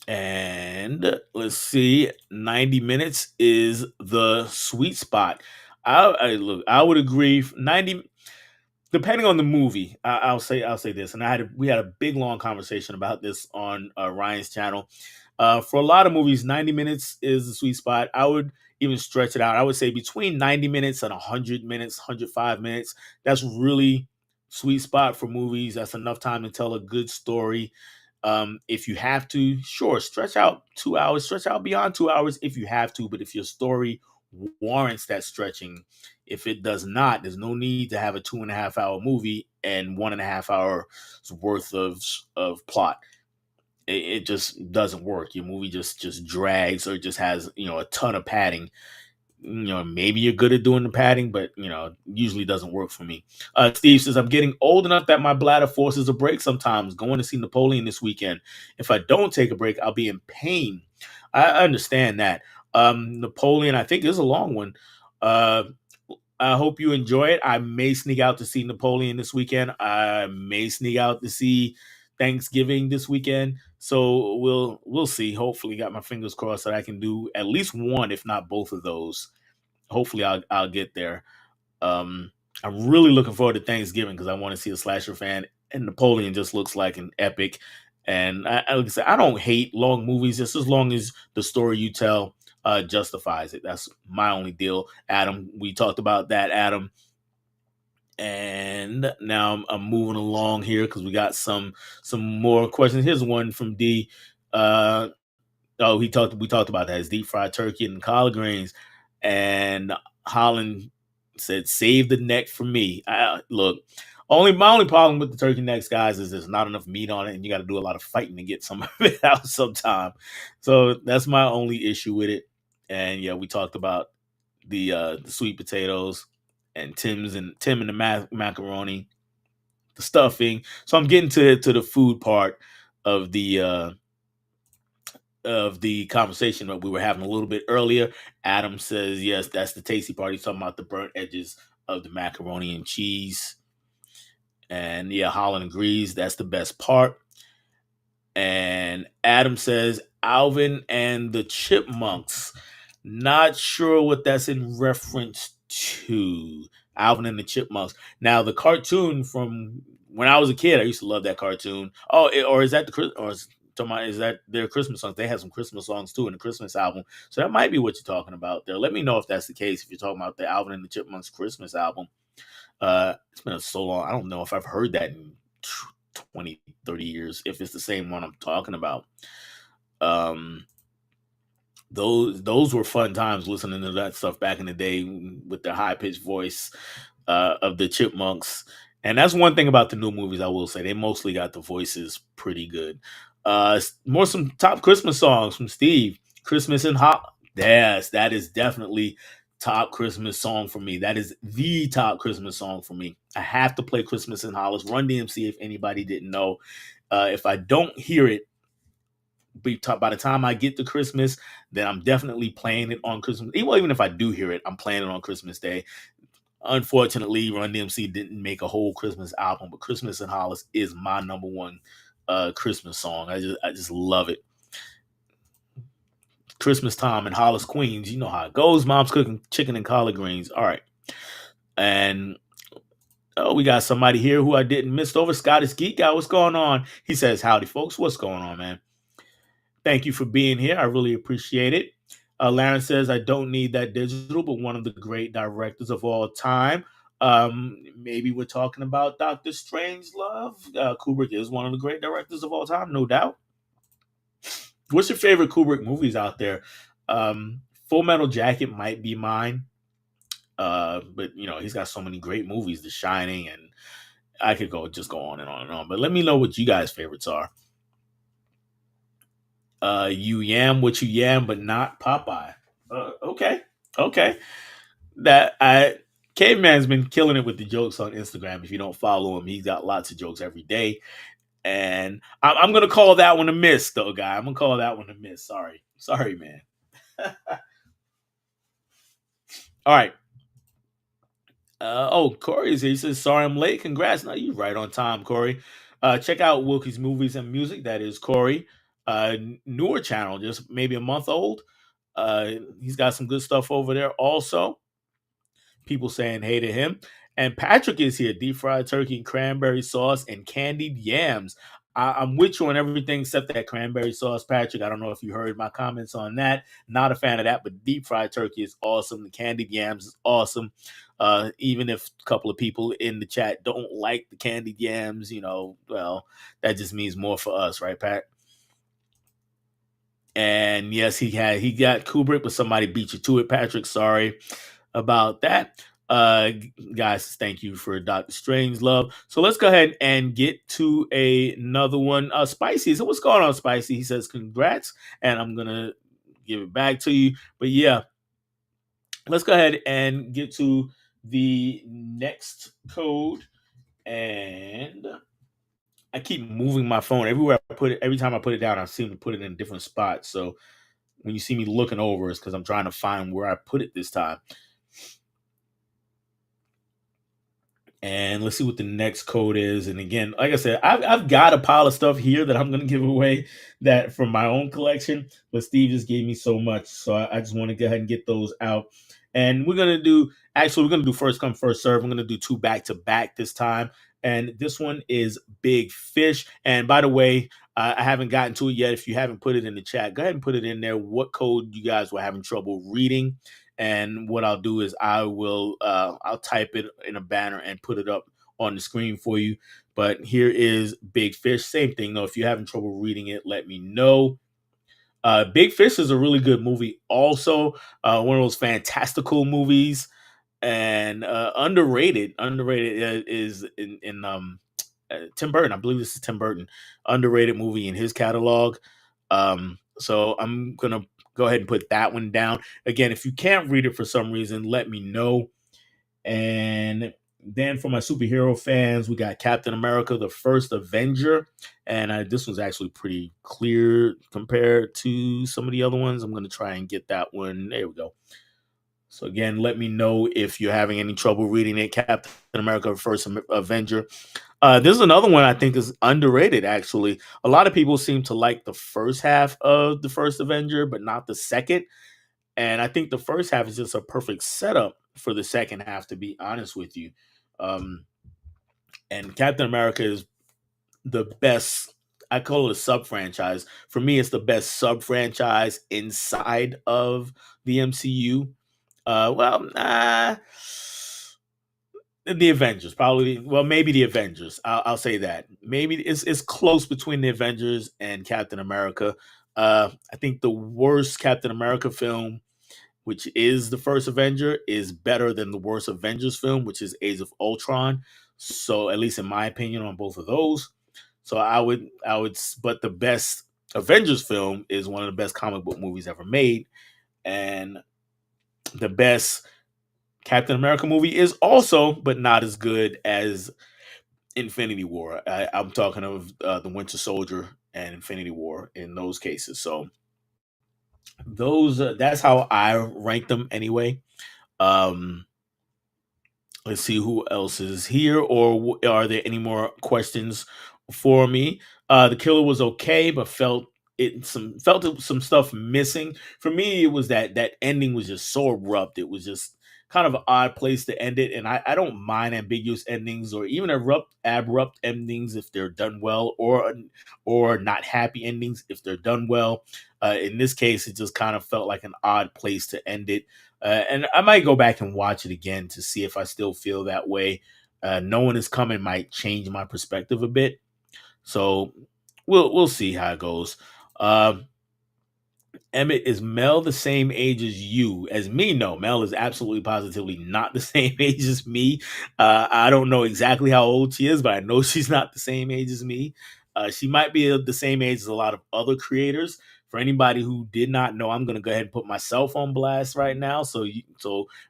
And let's see, 90 minutes is the sweet spot. Look, I would agree. 90, depending on the movie. I'll say this, and we had a big long conversation about this on Ryan's channel. For a lot of movies, 90 minutes is the sweet spot. I would even stretch it out. I would say between 90 minutes and 100 minutes, 105 minutes. That's really sweet spot for movies. That's enough time to tell a good story. If you have to, sure, stretch out 2 hours, stretch out beyond 2 hours if you have to. But if your story warrants that stretching, if it does not, there's no need to have a 2.5 hour movie and 1.5 hours worth of plot. It just doesn't work. Your movie just drags or just has a ton of padding. Maybe you're good at doing the padding, but usually doesn't work for me. Steve says, "I'm getting old enough that my bladder forces a break sometimes. Going to see Napoleon this weekend. If I don't take a break, I'll be in pain." I understand that. Napoleon, I think, is a long one. Uh, I hope you enjoy it. I may sneak out to see Napoleon this weekend. I may sneak out to see Thanksgiving this weekend. So we'll see. Hopefully, got my fingers crossed that I can do at least one, if not both of those. Hopefully, I'll get there. Um, I'm really looking forward to Thanksgiving because I want to see a slasher fan, and Napoleon just looks like an epic. And like I said, I don't hate long movies just as long as the story you tell justifies it. That's my only deal. Adam, we talked about that, Adam. And now I'm moving along here because we got some more questions. Here's one from D. Uh, Oh, we talked about that. It's deep fried turkey and collard greens. And Holland said, "Save the neck for me." Look, my only problem with the turkey necks, guys, is there's not enough meat on it, and you got to do a lot of fighting to get some of it out sometime. So that's my only issue with it. And yeah, we talked about the sweet potatoes and Tim and the macaroni, the stuffing. So I'm getting to the food part of the conversation that we were having a little bit earlier. Adam says, "Yes, that's the tasty part." He's talking about the burnt edges of the macaroni and cheese. And yeah, Holland agrees. That's the best part. And Adam says, "Alvin and the Chipmunks." Not sure what that's in reference to. Alvin and the Chipmunks. Now, the cartoon from when I was a kid, I used to love that cartoon. Oh, or is that is that their Christmas songs? They had some Christmas songs too in the Christmas album. So that might be what you're talking about there. Let me know if that's the case. If you're talking about the Alvin and the Chipmunks Christmas album. It's been so long. I don't know if I've heard that in 20, 30 years, if it's the same one I'm talking about. Um, those were fun times listening to that stuff back in the day with the high pitched voice of the Chipmunks. And that's one thing about the new movies. I will say they mostly got the voices pretty good. More some top Christmas songs from Steve. Christmas in Hot. Yes, that is definitely top Christmas song for me. That is the top Christmas song for me. I have to play Christmas in Hollis. Run DMC if anybody didn't know. If I don't hear it by the time I get to Christmas, then I'm definitely playing it on Christmas. Well, even if I do hear it, I'm playing it on Christmas Day. Unfortunately, Run DMC didn't make a whole Christmas album, but Christmas in Hollis is my number one Christmas song. I just love it. Christmas time in Hollis, Queens. You know how it goes. Mom's cooking chicken and collard greens. All right. And we got somebody here who I didn't miss over. Scottish Geek Guy. What's going on? He says, "Howdy, folks. What's going on, man?" Thank you for being here. I really appreciate it. Laren says, I don't need that digital, but one of the great directors of all time. Maybe we're talking about Doctor Strangelove. Kubrick is one of the great directors of all time, no doubt. What's your favorite Kubrick movies out there? Full Metal Jacket might be mine. But he's got so many great movies, The Shining, and I could go on and on and on. But let me know what you guys' favorites are. You yam what you yam, but not Popeye. Okay, okay. That I Caveman's been killing it with the jokes on Instagram. If you don't follow him, he's got lots of jokes every day. And I'm gonna call that one a miss, though, guy. I'm gonna call that one a miss. Sorry, man. All right. Corey's here. He says, "Sorry, I'm late. Congrats." Now you right on time, Corey. Check out Wilkie's Movies and Music. That is Corey. Newer channel, just maybe a month old. He's got some good stuff over there. Also, people saying hey to him. And Patrick is here. Deep fried turkey and cranberry sauce and candied yams. I'm with you on everything except that cranberry sauce, Patrick. I don't know if you heard my comments on that. Not a fan of that, but deep fried turkey is awesome. The candied yams is awesome. Even if a couple of people in the chat don't like the candied yams, well, that just means more for us, right, Pat? And yes, he got Kubrick, but somebody beat you to it, Patrick. Sorry about that. Guys, thank you for Dr. Strange Love. So let's go ahead and get to another one. Spicy. So what's going on, Spicy? He says, congrats, and I'm gonna give it back to you. But yeah, let's go ahead and get to the next code. And I keep moving my phone everywhere I put it. Every time I put it down, I seem to put it in a different spot. So when you see me looking over, it's because I'm trying to find where I put it this time. And let's see what the next code is. And again, like I said, I've got a pile of stuff here that I'm going to give away that from my own collection. But Steve just gave me so much, so I just want to go ahead and get those out. And we're going to do first come first serve. I'm going to do two back to back this time. And this one is Big Fish. And by the way, I haven't gotten to it yet. If you haven't put it in the chat, go ahead and put it in there. What code you guys were having trouble reading? And what I'll do is I'll type it in a banner and put it up on the screen for you. But here is Big Fish. Same thing though. If you're having trouble reading it, let me know. Big Fish is a really good movie. Also, one of those fantastical movies and underrated. Underrated is in Tim Burton. I believe this is Tim Burton. Underrated movie in his catalog. So I'm gonna go ahead and put that one down. Again, if you can't read it for some reason, let me know. And then for my superhero fans, we got Captain America, the First Avenger. And this was actually pretty clear compared to some of the other ones. I'm going to try and get that one. There we go. So again, let me know if you're having any trouble reading it. Captain America, First Avenger. This is another one I think is underrated, actually. A lot of people seem to like the first half of the First Avenger, but not the second. And I think the first half is just a perfect setup for the second half, to be honest with you. Um, and Captain America is the best. I call it a sub franchise. For me, it's the best sub franchise inside of the MCU. The Avengers, probably. Well, maybe the Avengers. I'll say that. Maybe it's close between the Avengers and Captain America. I think the worst Captain America film, which is the first Avenger, is better than the worst Avengers film, which is Age of Ultron. So, at least in my opinion, on both of those. So but the best Avengers film is one of the best comic book movies ever made, and the best Captain America movie is also, but not as good as Infinity War. I'm talking of the Winter Soldier and Infinity War in those cases. So those that's how I rank them anyway. Um, let's see who else is here, or are there any more questions for me? The Killer was okay, but felt some stuff missing. For me, it was that ending was just so abrupt. It was just kind of an odd place to end it. And I don't mind ambiguous endings or even abrupt endings if they're done well, or not happy endings if they're done well. In this case, it just kind of felt like an odd place to end it. And I might go back and watch it again to see if I still feel that way. No One Is Coming might change my perspective a bit. So we'll see how it goes. Um, Emmett, is Mel the same age as you? As me, no. Mel is absolutely positively not the same age as me. I don't know exactly how old she is, but I know she's not the same age as me. She might be the same age as a lot of other creators. For anybody who did not know, I'm going to go ahead and put myself on blast right now, so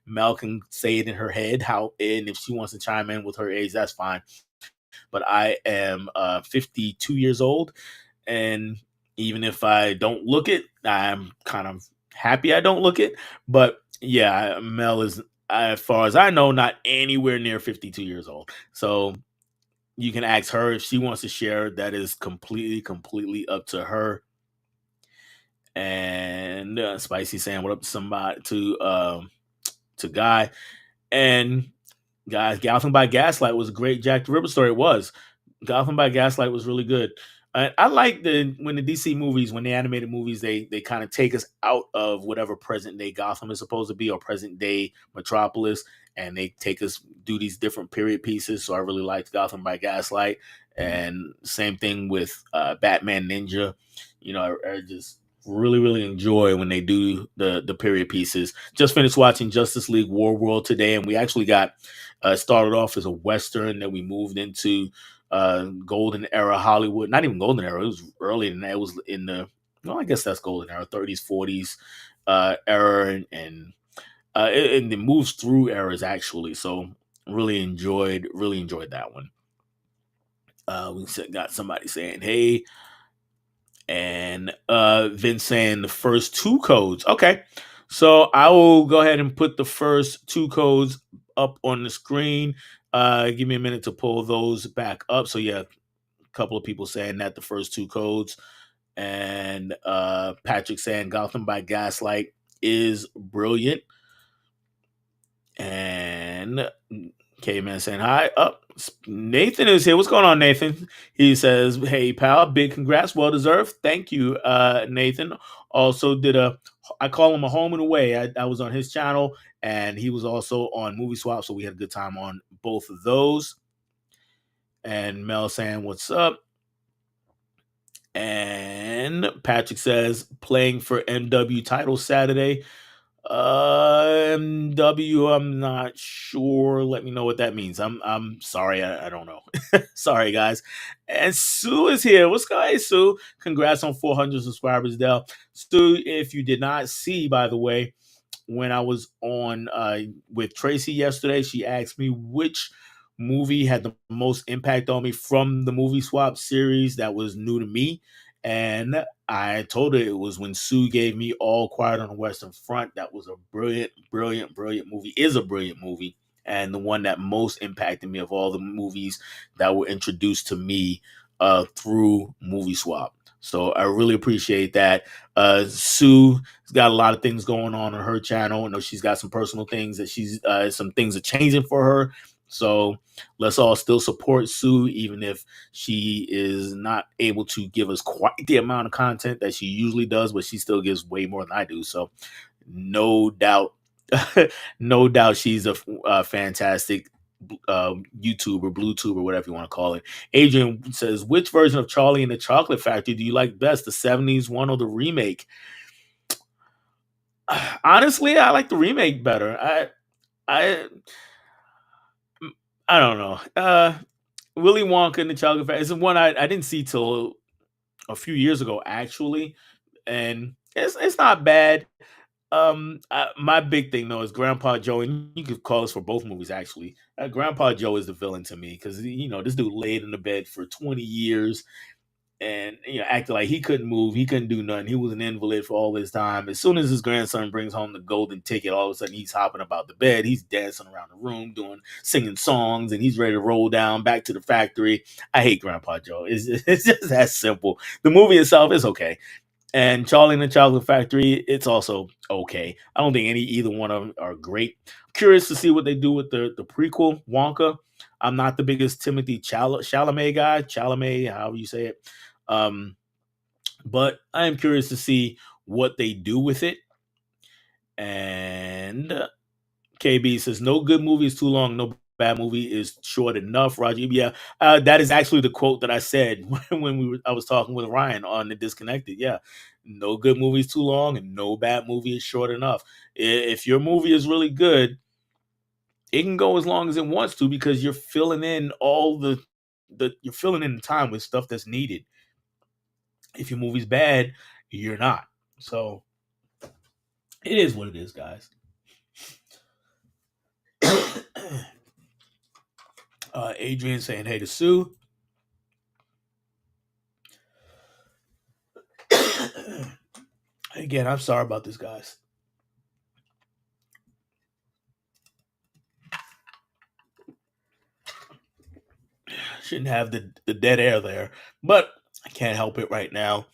Mel can say it in her head. And if she wants to chime in with her age, that's fine. But I am 52 years old, and even if I don't look it, I'm kind of happy I don't look it. But yeah, Mel is, as far as I know, not anywhere near 52 years old. So you can ask her if she wants to share. That is completely up to her. And Spicy saying what up to somebody to Guy. And guys, Gotham by Gaslight was a great Jack the Ripper story. It was. Gotham by Gaslight was really good. I like when the DC movies, when the animated movies, they kind of take us out of whatever present day Gotham is supposed to be, or present day Metropolis, and they take us do these different period pieces. So I really liked Gotham by Gaslight, and same thing with Batman Ninja. I just really enjoy when they do the period pieces. Just finished watching Justice League War World today, and we actually got started off as a Western, then we moved into golden era Hollywood. Not even golden era. It was earlier than that. It was in the, well, I guess that's golden era, 30s, 40s era, and it moves through eras actually. So really enjoyed that one. Got somebody saying, hey, and Vince saying the first two codes. Okay. So I will go ahead and put the first two codes up on the screen. Give me a minute to pull those back up. So yeah, a couple of people saying that the first two codes, and Patrick saying Gotham by Gaslight is brilliant, and K-Man saying hi. Up, Nathan is here. What's going on, Nathan? He says, "Hey, pal, big congrats, well deserved. Thank you, Nathan." Also, I call him a home and away. I was on his channel, and he was also on Movie Swap, so we had a good time on both of those. And Mel saying, "What's up?" And Patrick says, "Playing for MW title Saturday." MW, I'm not sure. Let me know what that means. I'm sorry, I don't know. Sorry, guys. And Sue is here. What's going on, hey, Sue? Congrats on 400 subscribers, Dell. Sue, if you did not see, by the way, when I was on with Tracy yesterday, she asked me which movie had the most impact on me from the Movie Swap series that was new to me. And I told her it was when Sue gave me All Quiet on the Western Front. That was a brilliant movie, is a brilliant movie. And the one that most impacted me of all the movies that were introduced to me through Movie Swap. So I really appreciate that. Sue has got a lot of things going on her channel. I know she's got some personal things that some things are changing for her. So let's all still support Sue, even if she is not able to give us quite the amount of content that she usually does, but she still gives way more than I do. So no doubt, no doubt she's a fantastic YouTuber, BlueTuber, whatever you want to call it. Adrian says, which version of Charlie and the Chocolate Factory do you like best, the 70s one or the remake? Honestly, I like the remake better. I I don't know. Willy Wonka and the Chocolate Factory is the one I didn't see till a few years ago, actually, and it's not bad. My big thing though is Grandpa Joe, and you could call this for both movies actually. Grandpa Joe is the villain to me because this dude laid in the bed for 20 years, and acted like he couldn't move, he couldn't do nothing. He was an invalid for all this time. As soon as his grandson brings home the golden ticket, all of a sudden he's hopping about the bed, he's dancing around the room, singing songs, and he's ready to roll down back to the factory. I hate Grandpa Joe. It's just that simple. The movie itself is okay. And Charlie and the Chocolate Factory, it's also okay. I don't think either one of them are great. Curious to see what they do with the prequel Wonka. I'm not the biggest Timothy Chalamet guy, Chalamet, however you say it. But I am curious to see what they do with it. And KB says no good movie is too long, no bad movie is short enough. Roger, yeah, that is actually the quote that I said when I was talking with Ryan on the Disconnected. Yeah, no good movie is too long, and no bad movie is short enough. If your movie is really good, it can go as long as it wants to because you're filling in all the you're filling in the time with stuff that's needed. If your movie's bad, you're not. So it is what it is, guys. Adrian saying hey to Sue. Again, I'm sorry about this, guys. Shouldn't have the dead air there, but I can't help it right now.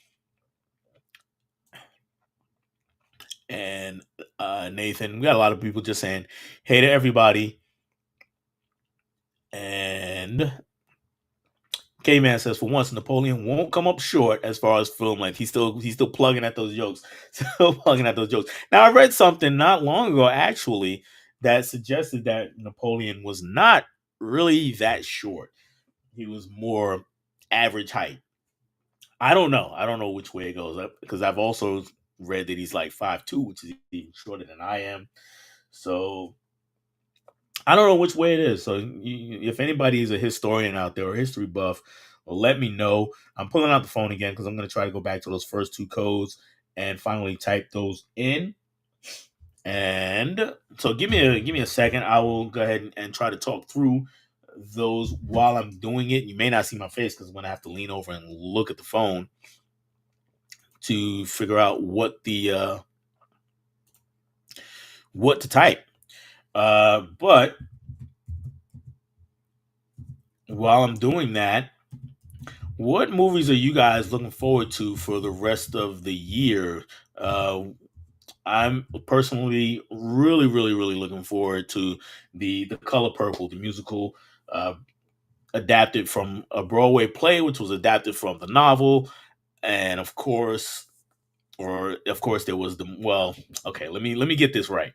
And Nathan, we got a lot of people just saying hey to everybody. And K Man says for once Napoleon won't come up short as far as film length. He's still plugging at those jokes. Still plugging at those jokes. Now I read something not long ago actually that suggested that Napoleon was not really that short. He was more average height. I don't know. I don't know which way it goes up because I've also read that he's like 5'2", which is even shorter than I am. So I don't know which way it is. So if anybody is a historian out there or history buff, well, let me know. I'm pulling out the phone again because I'm going to try to go back to those first two codes and finally type those in. And so give me a second. I will go ahead and try to talk through those while I'm doing it. You may not see my face because I'm going to have to lean over and look at the phone to figure out what to type. But while I'm doing that, what movies are you guys looking forward to for the rest of the year? Uh, I'm personally really, really, really looking forward to the Color Purple, the musical uh, adapted from a Broadway play, which was adapted from the novel, and of course there was the well. Okay, let me get this right.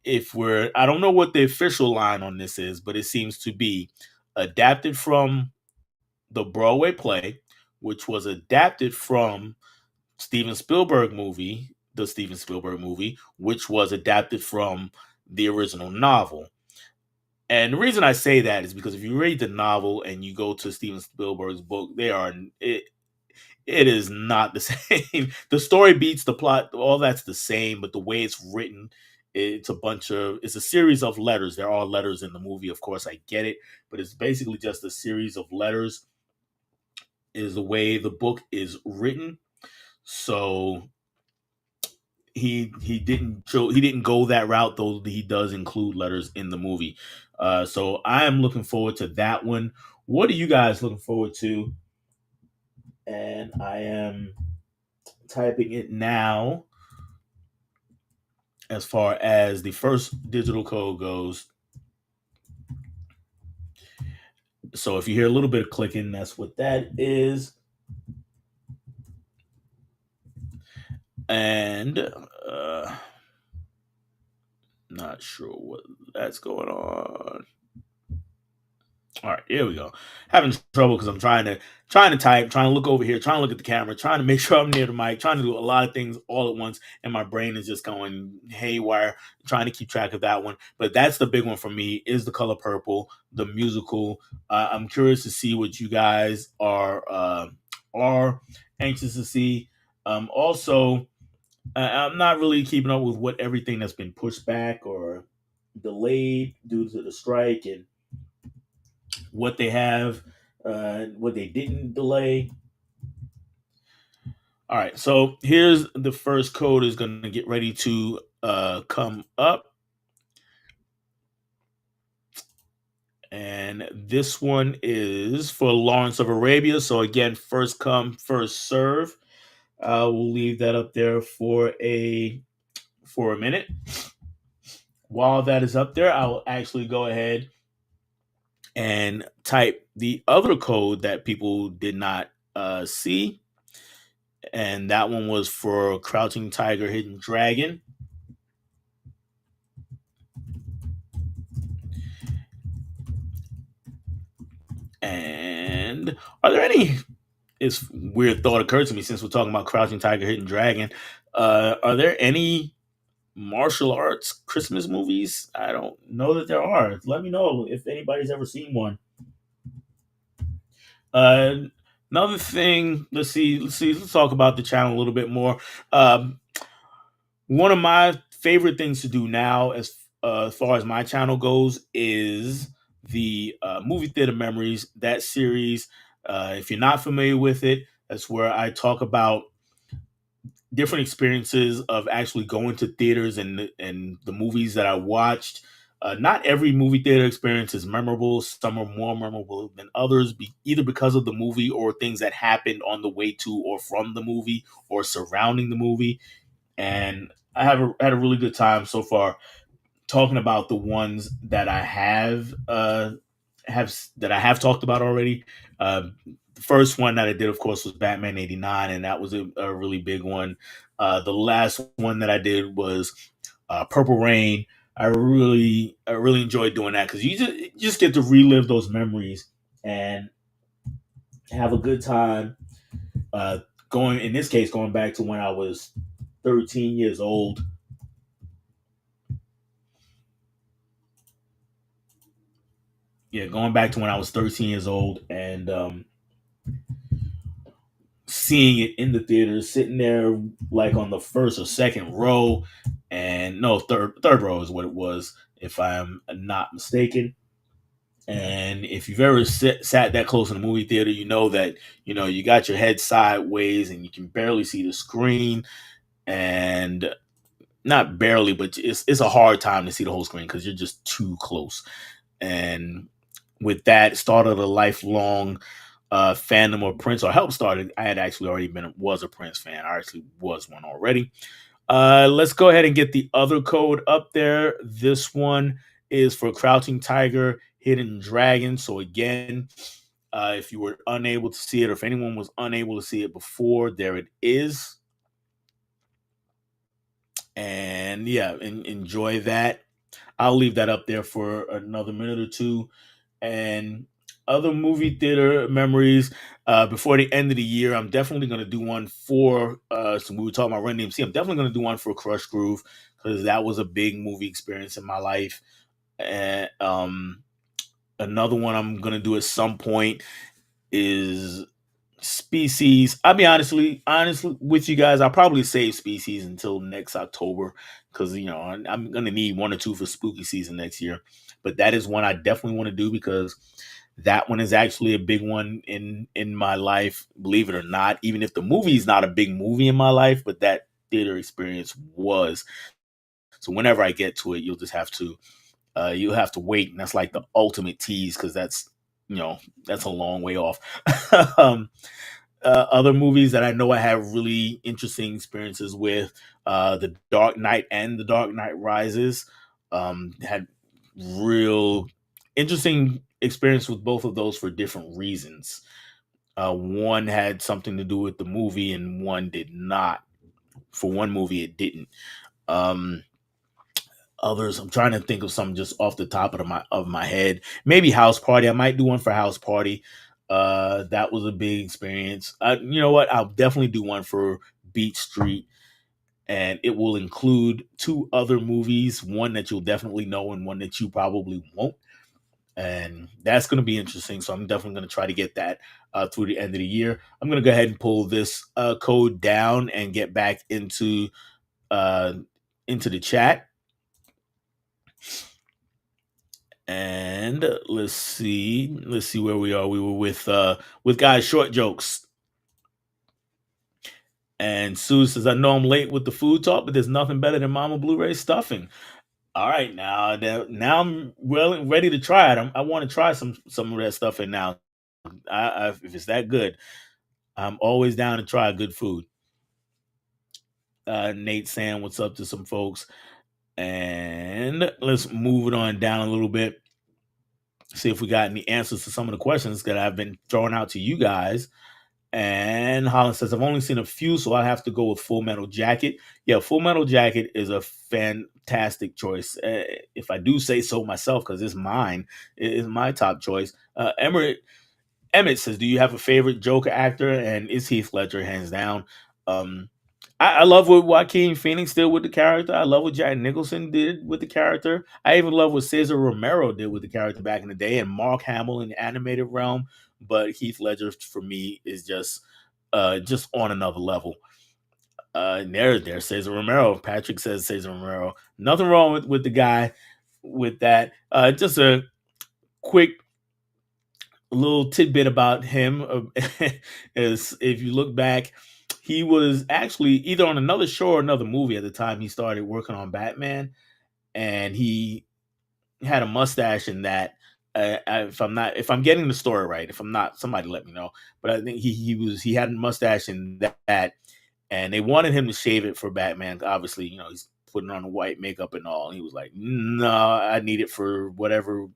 If we're I don't know what the official line on this is, but it seems to be adapted from the Broadway play, which was adapted from the Steven Spielberg movie, which was adapted from the original novel. And the reason I say that is because if you read the novel and you go to Steven Spielberg's book, it is not the same. The story beats the plot, all that's the same, but the way it's written, it's a series of letters. There are letters in the movie, of course, I get it, but it's basically just a series of letters is the way the book is written. So he didn't go that route, though he does include letters in the movie. So I am looking forward to that one. What are you guys looking forward to? And I am typing it now as far as the first digital code goes. So if you hear a little bit of clicking, that's what that is. And not sure what that's going on. All right, here we go. Having trouble because I'm trying to type, trying to look over here, trying to look at the camera, trying to make sure I'm near the mic, trying to do a lot of things all at once, and my brain is just going haywire, trying to keep track of that one. But that's the big one for me is the Color Purple, the musical. I'm curious to see what you guys are anxious to see. Also, I'm not really keeping up with what everything that's been pushed back or delayed due to the strike and what they have, what they didn't delay. All right, so here's the first code is going to get ready to come up. And this one is for Lawrence of Arabia. So again, first come, first serve. I will leave that up there for a minute. While that is up there, I will actually go ahead and type the other code that people did not see, and that one was for Crouching Tiger, Hidden Dragon. And are there any? It's weird thought occurred to me since we're talking about Crouching Tiger, Hidden Dragon. Are there any martial arts Christmas movies? I don't know that there are. Let me know if anybody's ever seen one. Uh, Another thing, let's talk about the channel a little bit more. Um, One of my favorite things to do now, as far as my channel goes, is the movie theater memories. That series, if you're not familiar with it, that's where I talk about different experiences of actually going to theaters and the movies that I watched. Not every movie theater experience is memorable. Some are more memorable than others, either because of the movie or things that happened on the way to or from the movie or surrounding the movie. And had a really good time so far talking about the ones that I have talked about already. The first one that I did, of course, was Batman '89, and that was a really big one. The last one that I did was Purple Rain. I really enjoyed doing that because you just get to relive those memories and have a good time. Going in this case, going back to when I was 13 years old. Yeah, going back to when I was 13 years old and seeing it in the theater, sitting there like on the first or second row, and no, third row is what it was, if I'm not mistaken. And if you've ever sat that close in a movie theater, you know that you got your head sideways and you can barely see the screen, and not barely, but it's a hard time to see the whole screen because you're just too close. And with that, started a lifelong fandom of Prince, or helped started. I had actually already been was a Prince fan. I actually was one already. Let's go ahead and get the other code up there. This one is for Crouching Tiger, Hidden Dragon. So again, if you were unable to see it, or if anyone was unable to see it before, there it is. And yeah, enjoy that. I'll leave that up there for another minute or two. And other movie theater memories, before the end of the year, I'm definitely going to do one for, so we were talking about Run DMC. I'm definitely going to do one for Crush Groove because that was a big movie experience in my life. And another one I'm going to do at some point is Species. I'll be honestly with you guys. I'll probably save Species until next October because I'm gonna need one or two for spooky season next year. But that is one I definitely want to do because that one is actually a big one in my life. Believe it or not, even if the movie is not a big movie in my life, but that theater experience was. So whenever I get to it, you'll have to wait, and that's like the ultimate tease because that's a long way off. um, Other movies that I know I have really interesting experiences with, The Dark Knight and The Dark Knight Rises, had real interesting experience with both of those for different reasons. One had something to do with the movie, and one did not. For one movie, it didn't. Um, Others, I'm trying to think of some just off the top of my head. Maybe House Party. I might do one for House Party. That was a big experience. You know what? I'll definitely do one for Beat Street, and it will include two other movies. One that you'll definitely know, and one that you probably won't. And that's going to be interesting. So I'm definitely going to try to get that through the end of the year. I'm going to go ahead and pull this code down and get back uh, into the chat. And let's see where we are. We were with guys short jokes. And Sue says, I know I'm late with the food talk, but there's nothing better than Mama Blu-ray stuffing. All right, now I'm well ready to try it. I want to try some of that stuffing now. If it's that good, I'm always down to try good food. Nate saying what's up to some folks. And let's move it on down a little bit. See if we got any answers to some of the questions that I've been throwing out to you guys. And Holland says, I've only seen a few, so I have to go with Full Metal Jacket. Yeah, Full Metal Jacket is a fantastic choice. If I do say so myself, because it's mine, it is my top choice. Emmett says, do you have a favorite Joker actor? And it's Heath Ledger, hands down. Um, I love what Joaquin Phoenix did with the character. I love what Jack Nicholson did with the character. I even love what Cesar Romero did with the character back in the day, and Mark Hamill in the animated realm. But Heath Ledger, for me, is just on another level. There, Cesar Romero. Patrick says Cesar Romero. Nothing wrong with the guy with that. Just a quick little tidbit about him is if you look back, he was actually either on another show or another movie at the time he started working on Batman, and he had a mustache in that. If I'm getting the story right, if I'm not, somebody let me know. But I think he had a mustache in that, and they wanted him to shave it for Batman. Obviously, he's putting on the white makeup and all. And he was like, "No, I need it for whatever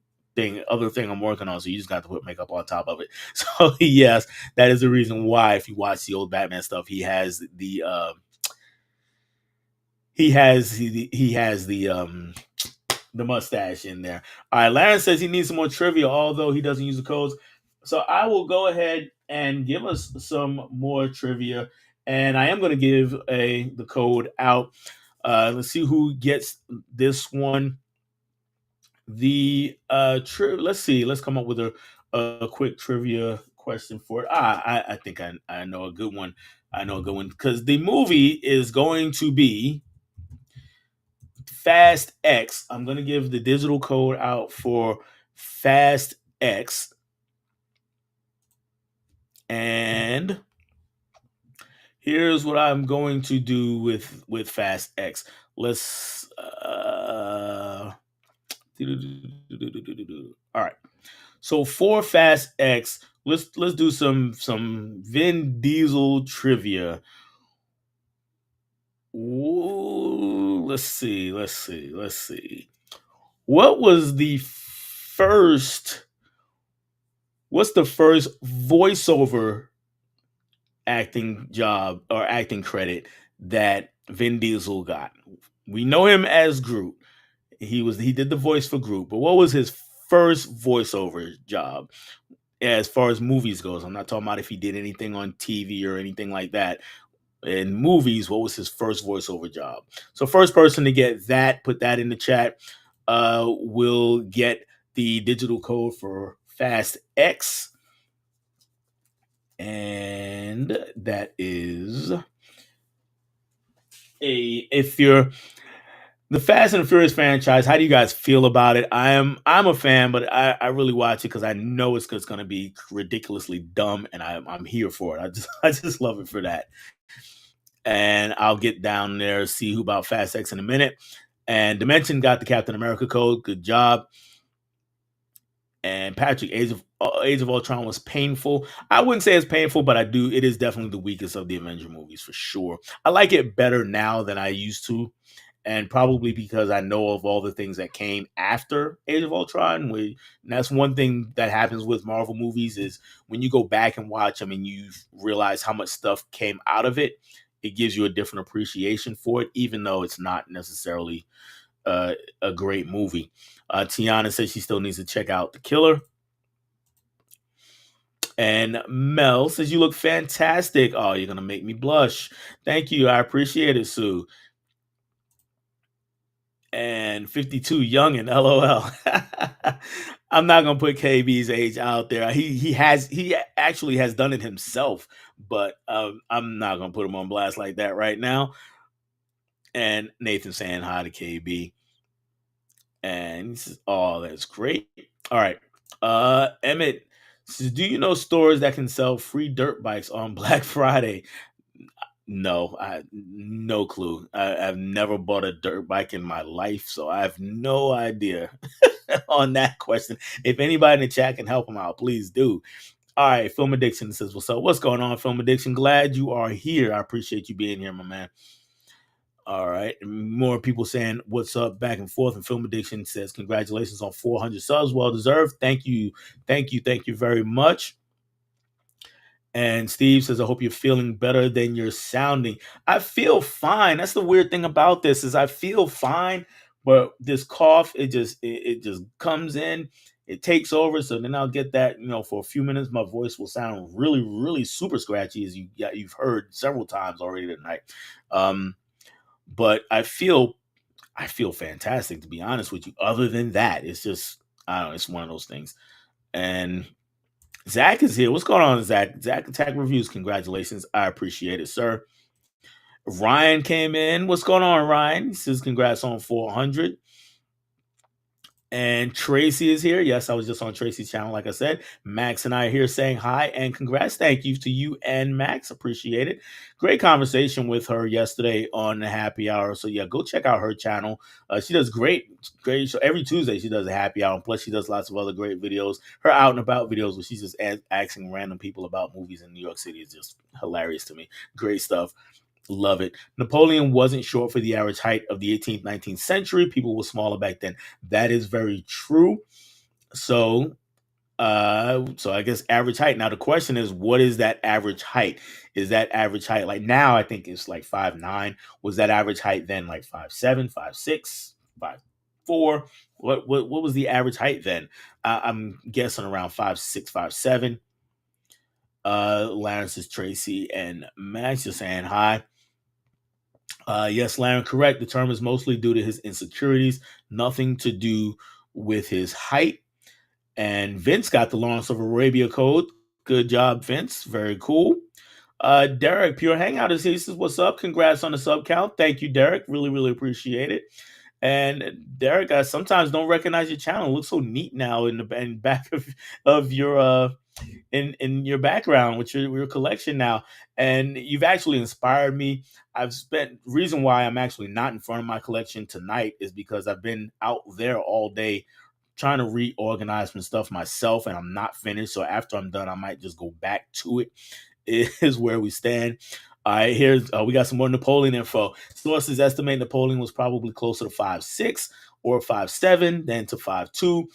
other thing I'm working on. So you just got to put makeup on top of it." So yes, that is the reason why. If you watch the old Batman stuff, he has the mustache in there. All right, Laren says he needs some more trivia, although he doesn't use the codes. So I will go ahead and give us some more trivia, and I am going to give the code out. Let's see who gets this one. Let's see. Let's come up with a quick trivia question for it. I think I know a good one. I know a good one because the movie is going to be Fast X. I'm going to give the digital code out for Fast X. And here's what I'm going to do with Fast X. Let's all right. So for Fast X, let's do some Vin Diesel trivia. Ooh, let's see. What was the first? What's the first voiceover acting job or acting credit that Vin Diesel got? We know him as Groot. He did the voice for Groot, but what was his first voiceover job as far as movies goes? I'm not talking about if he did anything on TV or anything like that. In movies, what was his first voiceover job? So first person to get that, put that in the chat, will get the digital code for Fast X. And that is if you're the Fast and the Furious franchise, how do you guys feel about it? I'm a fan, but I really watch it because I know it's going to be ridiculously dumb, and I'm here for it. I just love it for that. And I'll get down there see who about Fast X in a minute. And Dimension got the Captain America code. Good job. And Patrick, Age of Ultron was painful. I wouldn't say it's painful, but it is definitely the weakest of the Avenger movies for sure. I like it better now than I used to, and probably because I know of all the things that came after Age of Ultron. And that's one thing that happens with Marvel movies is when you go back and watch them and you realize how much stuff came out of it, it gives you a different appreciation for it, even though it's not necessarily a great movie. Tiana says she still needs to check out The Killer. And Mel says, you look fantastic. Oh, you're going to make me blush. Thank you. I appreciate it, Sue. And 52 young and LOL. I'm not going to put KB's age out there. He actually has done it himself, but I'm not going to put him on blast like that right now. And Nathan saying hi to KB. And he says, oh, that's great. All right. Emmett says, do you know stores that can sell free dirt bikes on Black Friday? No, no clue. I've never bought a dirt bike in my life, so I have no idea on that question. If anybody in the chat can help him out, please do. All right, Film Addiction says, what's up? What's going on, Film Addiction? Glad you are here. I appreciate you being here, my man. All right. More people saying what's up back and forth. And Film Addiction says congratulations on 400 subs. Well deserved. Thank you. Thank you. Thank you very much. And Steve says, I hope you're feeling better than you're sounding. I feel fine. That's the weird thing about this is I feel fine, but this cough, it just comes in, it takes over. So then I'll get that, for a few minutes, my voice will sound really, really super scratchy, as you've heard several times already tonight. Um, but I feel fantastic, to be honest with you. Other than that, it's just I don't know, it's one of those things. And Zach is here. What's going on, Zach? Zach Attack Reviews. Congratulations. I appreciate it, sir. Ryan came in. What's going on, Ryan? He says congrats on 400. And Tracy is here. Yes, I was just on Tracy's channel, like I said. Max and I are here saying hi and congrats. Thank you to you and Max. Appreciate it. Great conversation with her yesterday on the happy hour. So yeah, go check out her channel. She does great. So every Tuesday she does a happy hour. Plus she does lots of other great videos. Her out and about videos where she's just asking random people about movies in New York City is just hilarious to me. Great stuff. Love it. Napoleon wasn't short for the average height of the 18th, 19th century. People were smaller back then. That is very true. So, so I guess average height. Now the question is, what is that average height? Is that average height like now? I think it's like 5'9". Was that average height then like 5'7", 5'6", 5'4"? What was the average height then? I'm guessing around 5'6", 5'7". Lawrence is Tracy and Max is saying hi. Yes, Laren, correct. The term is mostly due to his insecurities, nothing to do with his height. And Vince got the Lawrence of Arabia code. Good job, Vince. Very cool. Derek, Pure Hangout is here. He says, what's up? Congrats on the sub count. Thank you, Derek. Really, really appreciate it. And Derek, I sometimes don't recognize your channel. It looks so neat now in back of your in your background with your collection now, and you've actually inspired me. I've spent reason why I'm actually not in front of my collection tonight is because I've been out there all day trying to reorganize some stuff myself, and I'm not finished. So after I'm done, I might just go back to it. Is where we stand. All right, here's we got some more Napoleon info. Sources estimate Napoleon was probably closer to 5'6" or 5'7" than to 5'2".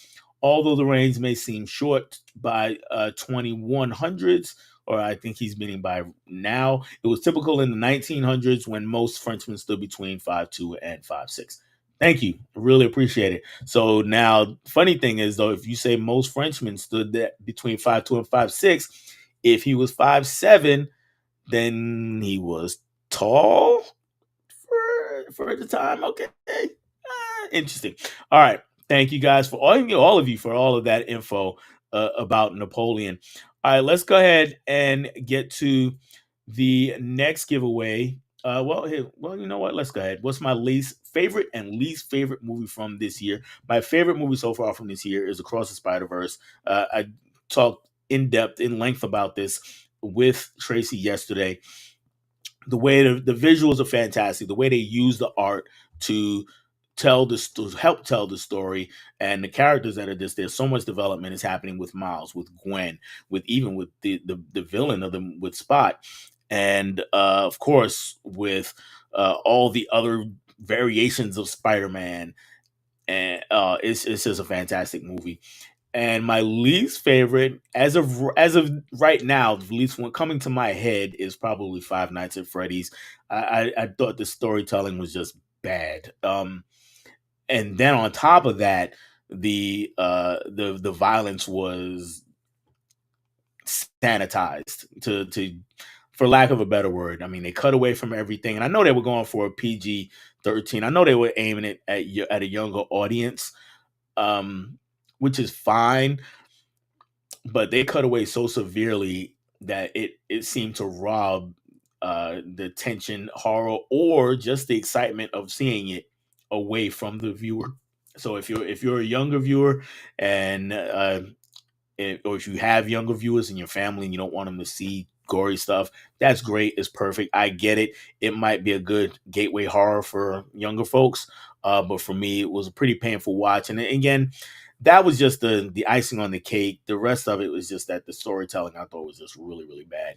Although the range may seem short by 2100s, or I think he's meaning by now, it was typical in the 1900s when most Frenchmen stood between 5'2" and 5'6". Thank you. Really appreciate it. So now, funny thing is, though, if you say most Frenchmen stood that between 5'2" and 5'6", if he was 5'7", then he was tall for the time. Okay. Interesting. All right. Thank you guys for all of you for all of that info about Napoleon. All right, let's go ahead and get to the next giveaway. You know what? Let's go ahead. What's my least favorite movie from this year? My favorite movie so far from this year is Across the Spider-Verse. I talked in length about this with Tracy yesterday. The way the visuals are fantastic. The way they use the art to help tell the story, and the characters that are just there's so much development is happening with Miles, with Gwen, with the villain of them, with Spot, and of course with all the other variations of Spider-Man. And it's just a fantastic movie. And my least favorite, as of right now, the least one coming to my head is probably Five Nights at Freddy's. I thought the storytelling was just bad. And then on top of that, the violence was sanitized to for lack of a better word. I mean, they cut away from everything, and I know they were going for a PG-13. I know they were aiming it at a younger audience, which is fine, but they cut away so severely that it seemed to rob the tension, horror, or just the excitement of seeing it away from the viewer. So if you're a younger viewer and or if you have younger viewers in your family and you don't want them to see gory stuff, that's great. It's perfect. I get it. It might be a good gateway horror for younger folks, but for me, it was a pretty painful watch. And again, that was just the icing on the cake. The rest of it was just that the storytelling I thought was just really, really bad.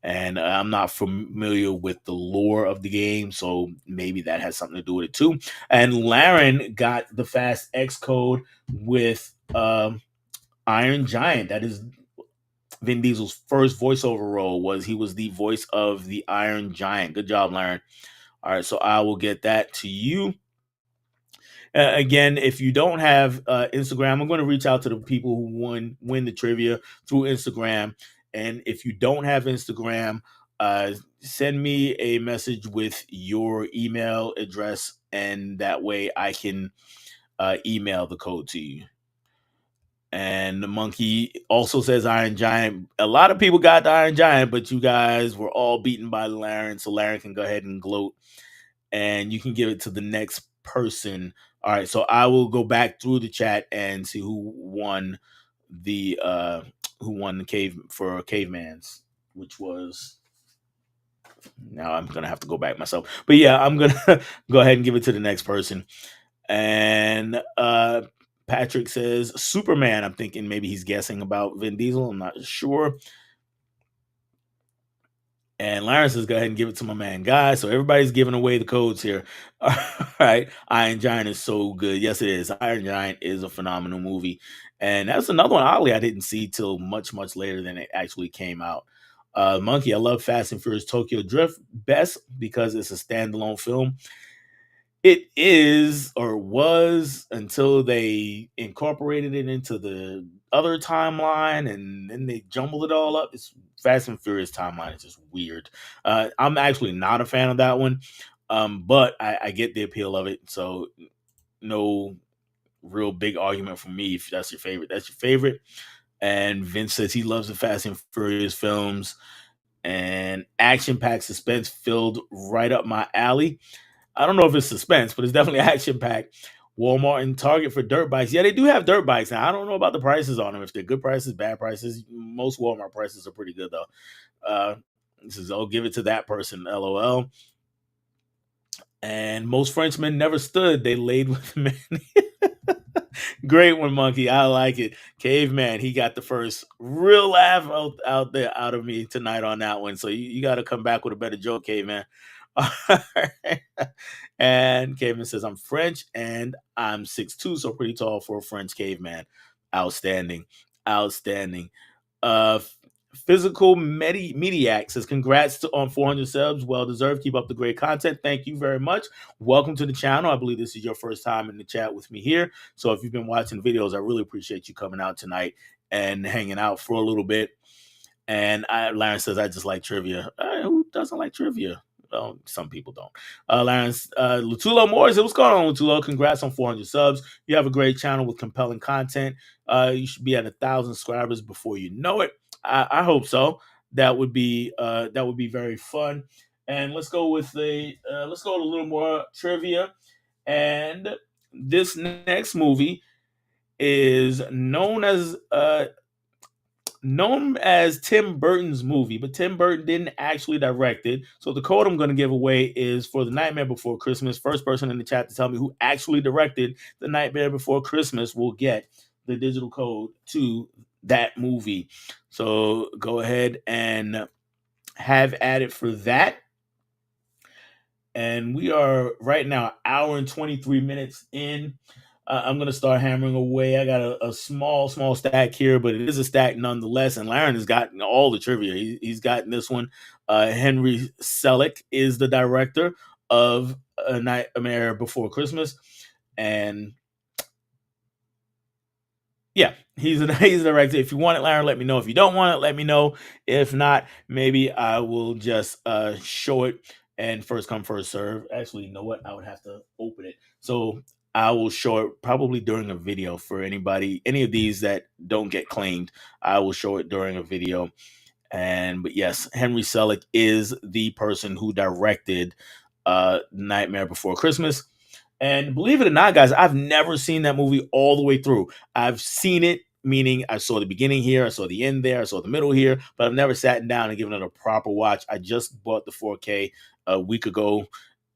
And I'm not familiar with the lore of the game, so maybe that has something to do with it too. And Laren got the Fast X code with Iron Giant. That is Vin Diesel's first voiceover role. He was the voice of the Iron Giant. Good job, Laren. All right, so I will get that to you. Again, if you don't have Instagram, I'm going to reach out to the people who win the trivia through Instagram. And if you don't have Instagram, send me a message with your email address, and that way I can email the code to you. And the monkey also says Iron Giant. A lot of people got the Iron Giant, but you guys were all beaten by Laren, so Laren can go ahead and gloat, and you can give it to the next person. All right, so I will go back through the chat and see the who won the Cavemans, which was, now I'm gonna have to go back myself. But yeah, I'm gonna go ahead and give it to the next person. And Patrick says Superman. I'm thinking maybe he's guessing about Vin Diesel. I'm not sure. And Laren says, go ahead and give it to my man Guy. So everybody's giving away the codes here. All right. Iron Giant is so good. Yes, it is. Iron Giant is a phenomenal movie. And that's another one, oddly, I didn't see till much, much later than it actually came out. Monkey, I love Fast and Furious Tokyo Drift best because it's a standalone film. It is, or was, until they incorporated it into the other timeline and then they jumbled it all up. It's Fast and Furious timeline is just weird. I'm actually not a fan of that one, but I get the appeal of it. So no real big argument for me. If that's your favorite, that's your favorite. And Vince says he loves the Fast and Furious films, and action-packed, suspense-filled, right up my alley. I don't know if it's suspense, but it's definitely action packed. Walmart and Target for dirt bikes. Yeah, they do have dirt bikes. Now, I don't know about the prices on them. If they're good prices, bad prices. Most Walmart prices are pretty good, though. This is, I'll give it to that person, LOL. And most Frenchmen never stood. They laid with men. Great one, Monkey. I like it. Caveman, he got the first real laugh out there out of me tonight on that one. So you got to come back with a better joke, Caveman. And Caveman says, I'm French and I'm 6'2", so pretty tall for a French caveman. Outstanding. Outstanding. Uh Physical Mediac says, congrats on 400 subs. Well deserved. Keep up the great content. Thank you very much. Welcome to the channel. I believe this is your first time in the chat with me here. So if you've been watching videos, I really appreciate you coming out tonight and hanging out for a little bit. And Laren says, I just like trivia. Who doesn't like trivia? Well, some people don't. Lawrence, Lutulo Morris, what's going on, Lutulo? Congrats on 400 subs. You have a great channel with compelling content. You should be at 1,000 subscribers before you know it. I hope so. That would be very fun. And let's go with a little more trivia. And this next movie is known as Tim Burton's movie, but Tim Burton didn't actually direct it. So the code I'm going to give away is for The Nightmare Before Christmas. First person in the chat to tell me who actually directed The Nightmare Before Christmas will get the digital code to that movie. So go ahead and have at it for that. And we are right now 1 hour and 23 minutes in. I'm going to start hammering away. I got a small stack here, but it is a stack nonetheless. And Laren has gotten all the trivia. He's gotten this one. Henry Selick is the director of A Nightmare Before Christmas. And yeah, he's a director. If you want it, Laren, let me know. If you don't want it, let me know. If not, maybe I will just show it and first come, first serve. Actually, you know what? I would have to open it. So I will show it probably during a video for any of these that don't get claimed. I will show it during a video. But yes, Henry Selick is the person who directed Nightmare Before Christmas. And believe it or not, guys, I've never seen that movie all the way through. I've seen it, meaning I saw the beginning here, I saw the end there, I saw the middle here, but I've never sat down and given it a proper watch. I just bought the 4K a week ago,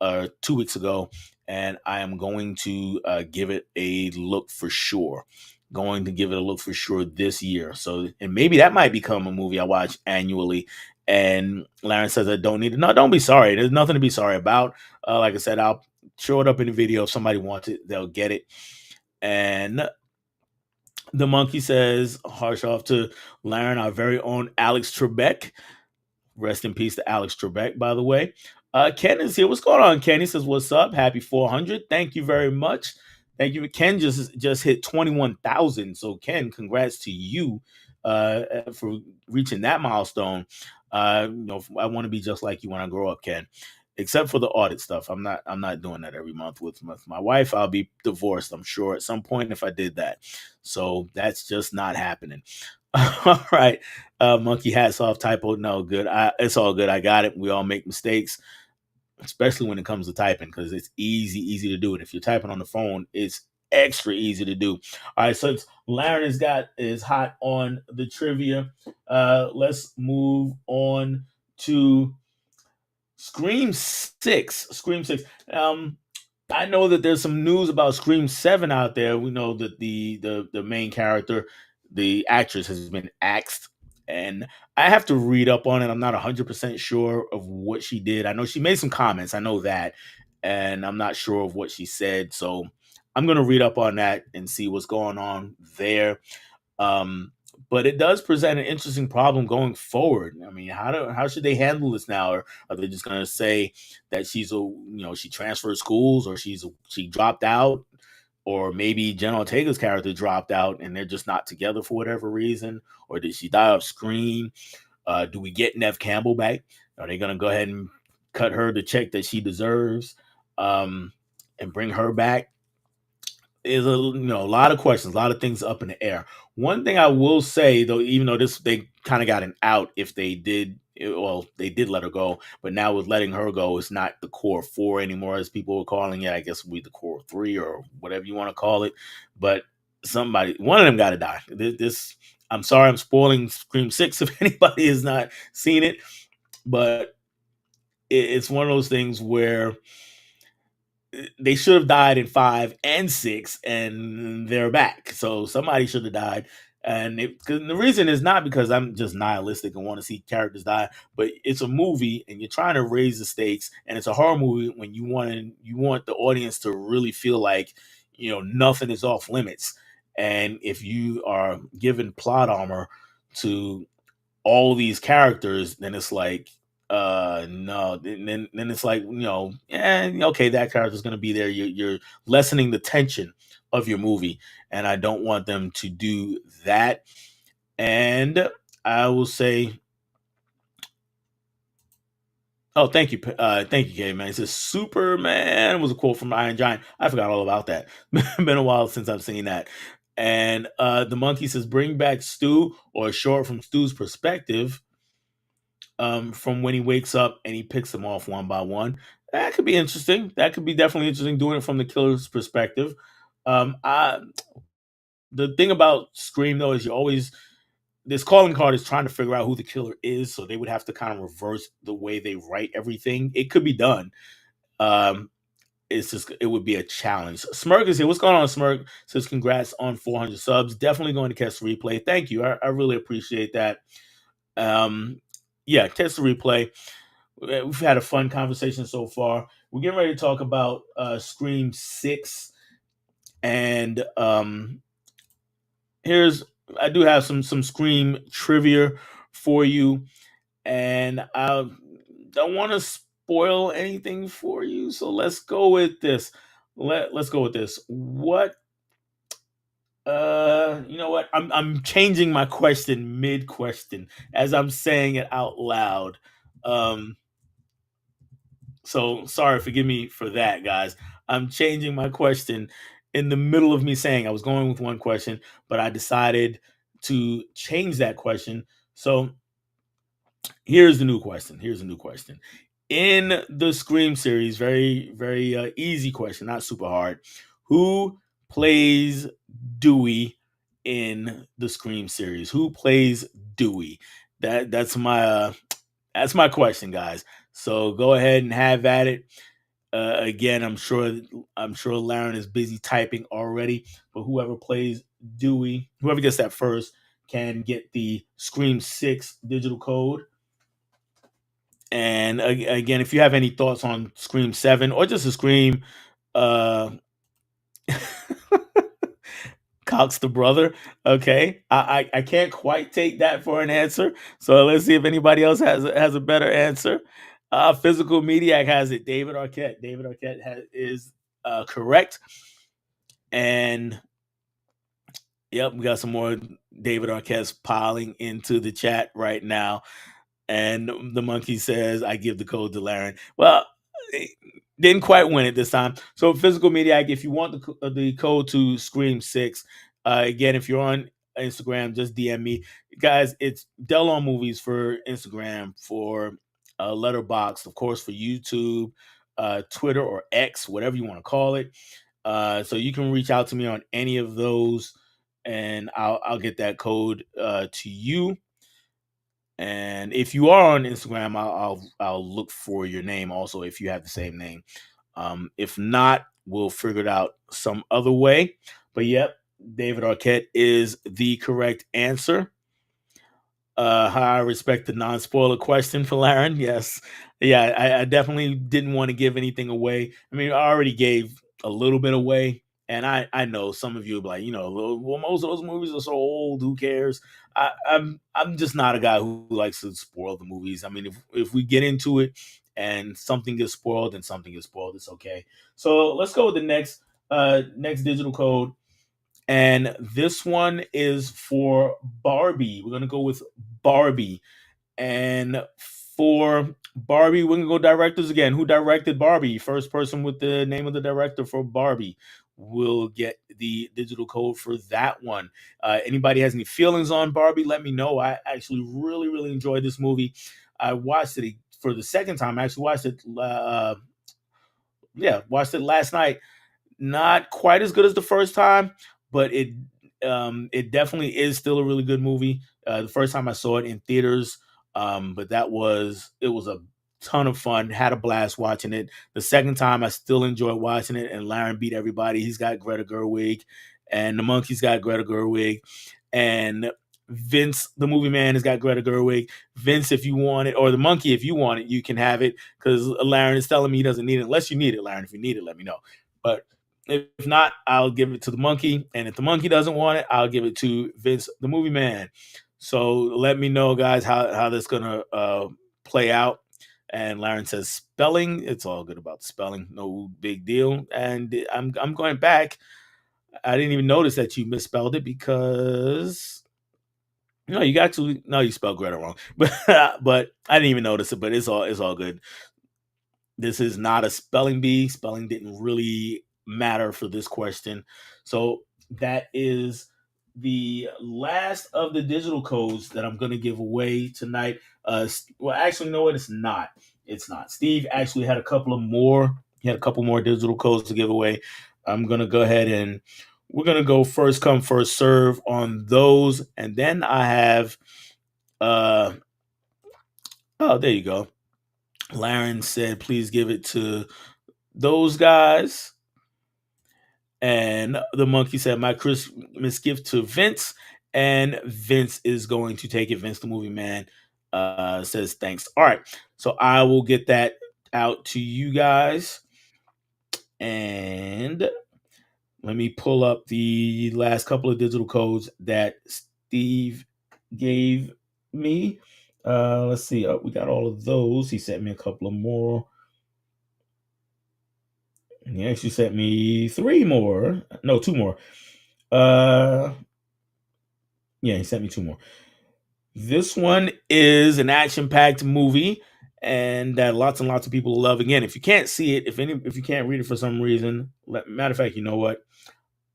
2 weeks ago, and I am going to give it a look for sure. Going to give it a look for sure this year. So, and maybe that might become a movie I watch annually. And Laren says, I don't need it. No, don't be sorry. There's nothing to be sorry about. Like I said, I'll show it up in the video. If somebody wants it, they'll get it. And the monkey says, harsh off to Laren, our very own Alex Trebek. Rest in peace to Alex Trebek, by the way. Ken is here. What's going on, Ken? He says, what's up? Happy 400. Thank you very much. Thank you. Ken just hit 21,000. So, Ken, congrats to you for reaching that milestone. I want to be just like you when I grow up, Ken. Except for the audit stuff. I'm not doing that every month with my wife. I'll be divorced, I'm sure, at some point if I did that. So that's just not happening. All right. Monkey hats off typo. No, good. It's all good. I got it. We all make mistakes, especially when it comes to typing, because it's easy to do it. If you're typing on the phone, it's extra easy to do. All right. So Laren is hot on the trivia. Let's move on to Scream 6. Scream 6. I know that there's some news about Scream 7 out there. We know that the main character, the actress, has been axed, and I have to read up on it. I'm not 100% sure of what she did. I know she made some comments. I know that, and I'm not sure of what she said. So I'm going to read up on that and see what's going on there. Um, but it does present an interesting problem going forward. I mean, how should they handle this now? Or are they just going to say that she transferred schools, or she dropped out, or maybe Jen Ortega's character dropped out and they're just not together for whatever reason, or did she die off screen? Do we get Nev Campbell back? Are they going to go ahead and cut her the check that she deserves, and bring her back? Is a lot of questions, a lot of things up in the air. One thing I will say though, even though this they kind of got an out if they did, well, they did let her go, but now with letting her go, it's not the core four anymore, as people were calling it. I guess we the core three or whatever you want to call it. But one of them got to die. This, I'm sorry, I'm spoiling Scream 6 if anybody has not seen it, but it's one of those things where they should have died in 5 and 6, and they're back. So somebody should have died. And the reason is not because I'm just nihilistic and want to see characters die, but it's a movie and you're trying to raise the stakes, and it's a horror movie when you want the audience to really feel like nothing is off limits. And if you are given plot armor to all these characters, then it's like, no, then it's like, okay, that character's gonna be there. You're lessening the tension of your movie, and I don't want them to do that. And I will say, oh, thank you, Kay, man. It says Superman was a quote from Iron Giant. I forgot all about that. Been a while since I've seen that. And the monkey says, bring back Stu, or short from Stu's perspective, from when he wakes up and he picks them off one by one. That could be interesting. That could be definitely interesting, doing it from the killer's perspective. I The thing about Scream though is, you always this calling card is trying to figure out who the killer is, so they would have to kind of reverse the way they write everything. It could be done. Um, it would be a challenge. Smirk is here. What's going on, Smirk? Says congrats on 400 subs. Definitely going to catch the replay. Thank you. I really appreciate that. Yeah, catch the replay. We've had a fun conversation so far. We're getting ready to talk about Scream 6, and I do have some Scream trivia for you, and I don't want to spoil anything for you, so let's go with this. Let's go with this. What You know what? I'm changing my question mid question as I'm saying it out loud. Um So sorry, forgive me for that, guys. I'm changing my question in the middle of me saying I was going with one question, but I decided to change that question. So here's the new question. Here's a new question. In the Scream series, very easy question, not super hard. Who plays Dewey in the Scream series? Who plays Dewey? That's my question, guys. So go ahead and have at it. Again, I'm sure Laren is busy typing already, but whoever plays Dewey, whoever gets that first, can get the Scream 6 digital code. And again, if you have any thoughts on Scream 7 or just a Scream, uh Cox the brother. Okay, I can't quite take that for an answer. So let's see if anybody else has a better answer. Physical Mediac has it. David Arquette. David Arquette is correct. And yep, we got some more David Arquette's piling into the chat right now. And the monkey says, "I give the code to Laren." Well, eh, didn't quite win it this time. So, Physical Media, if you want the code to Scream 6, again, if you're on Instagram, just DM me, guys. It's Delon Movies for Instagram, for Letterboxd, of course, for YouTube, Twitter or X, whatever you want to call it. So you can reach out to me on any of those, and I'll get that code to you. And if you are on Instagram, I'll look for your name also if you have the same name. If not, we'll figure it out some other way. But yep, David Arquette is the correct answer. How I respect the non-spoiler question for Laren. Yes, yeah, I definitely didn't want to give anything away. I mean, I already gave a little bit away, and I know some of you will be like, well, most of those movies are so old. Who cares? I'm just not a guy who likes to spoil the movies. I mean, if we get into it and something gets spoiled, then something gets spoiled. It's okay. So let's go with the next digital code. And this one is for Barbie. We're gonna go with Barbie. And for Barbie, we're gonna go directors again. Who directed Barbie? First person with the name of the director for Barbie will get the digital code for that one. Anybody has any feelings on Barbie? Let me know. I actually really, really enjoyed this movie. I watched it for the second time. I actually watched it. Watched it last night. Not quite as good as the first time, but it definitely is still a really good movie. The first time I saw it in theaters, but it was a ton of fun. Had a blast watching it. The second time, I still enjoyed watching it. And Laren beat everybody. He's got Greta Gerwig, and the monkey's got Greta Gerwig, and Vince, the movie man, has got Greta Gerwig. Vince, if you want it, or the monkey, if you want it, you can have it because Laren is telling me he doesn't need it unless you need it, Laren. If you need it, let me know. But if not, I'll give it to the monkey. And if the monkey doesn't want it, I'll give it to Vince, the movie man. So let me know, guys, how that's gonna play out. And Laren says spelling. It's all good about spelling. No big deal. And I'm going back. I didn't even notice that you misspelled it because no, you got to no, you spelled Greta wrong. But I didn't even notice it. But it's all good. This is not a spelling bee. Spelling didn't really matter for this question. So that is the last of the digital codes that I'm going to give away tonight. Well, actually, no, it's not. It's not. Steve actually had a couple of more. He had a couple more digital codes to give away. I'm going to go ahead and we're going to go first come, first serve on those. And then I have, uh, oh, there you go. Laren said, please give it to those guys. And the monkey said, my Christmas gift to Vince. And Vince is going to take it. Vince, the movie man, says thanks. All right. So I will get that out to you guys. And let me pull up the last couple of digital codes that Steve gave me. Let's see. We got all of those. He sent me a couple of more. And he actually sent me three more. No, two more. Uh, yeah, he sent me two more. This one is an action-packed movie, and that lots and lots of people love. Again, if you can't see it, if you can't read it for some reason, matter of fact, you know what?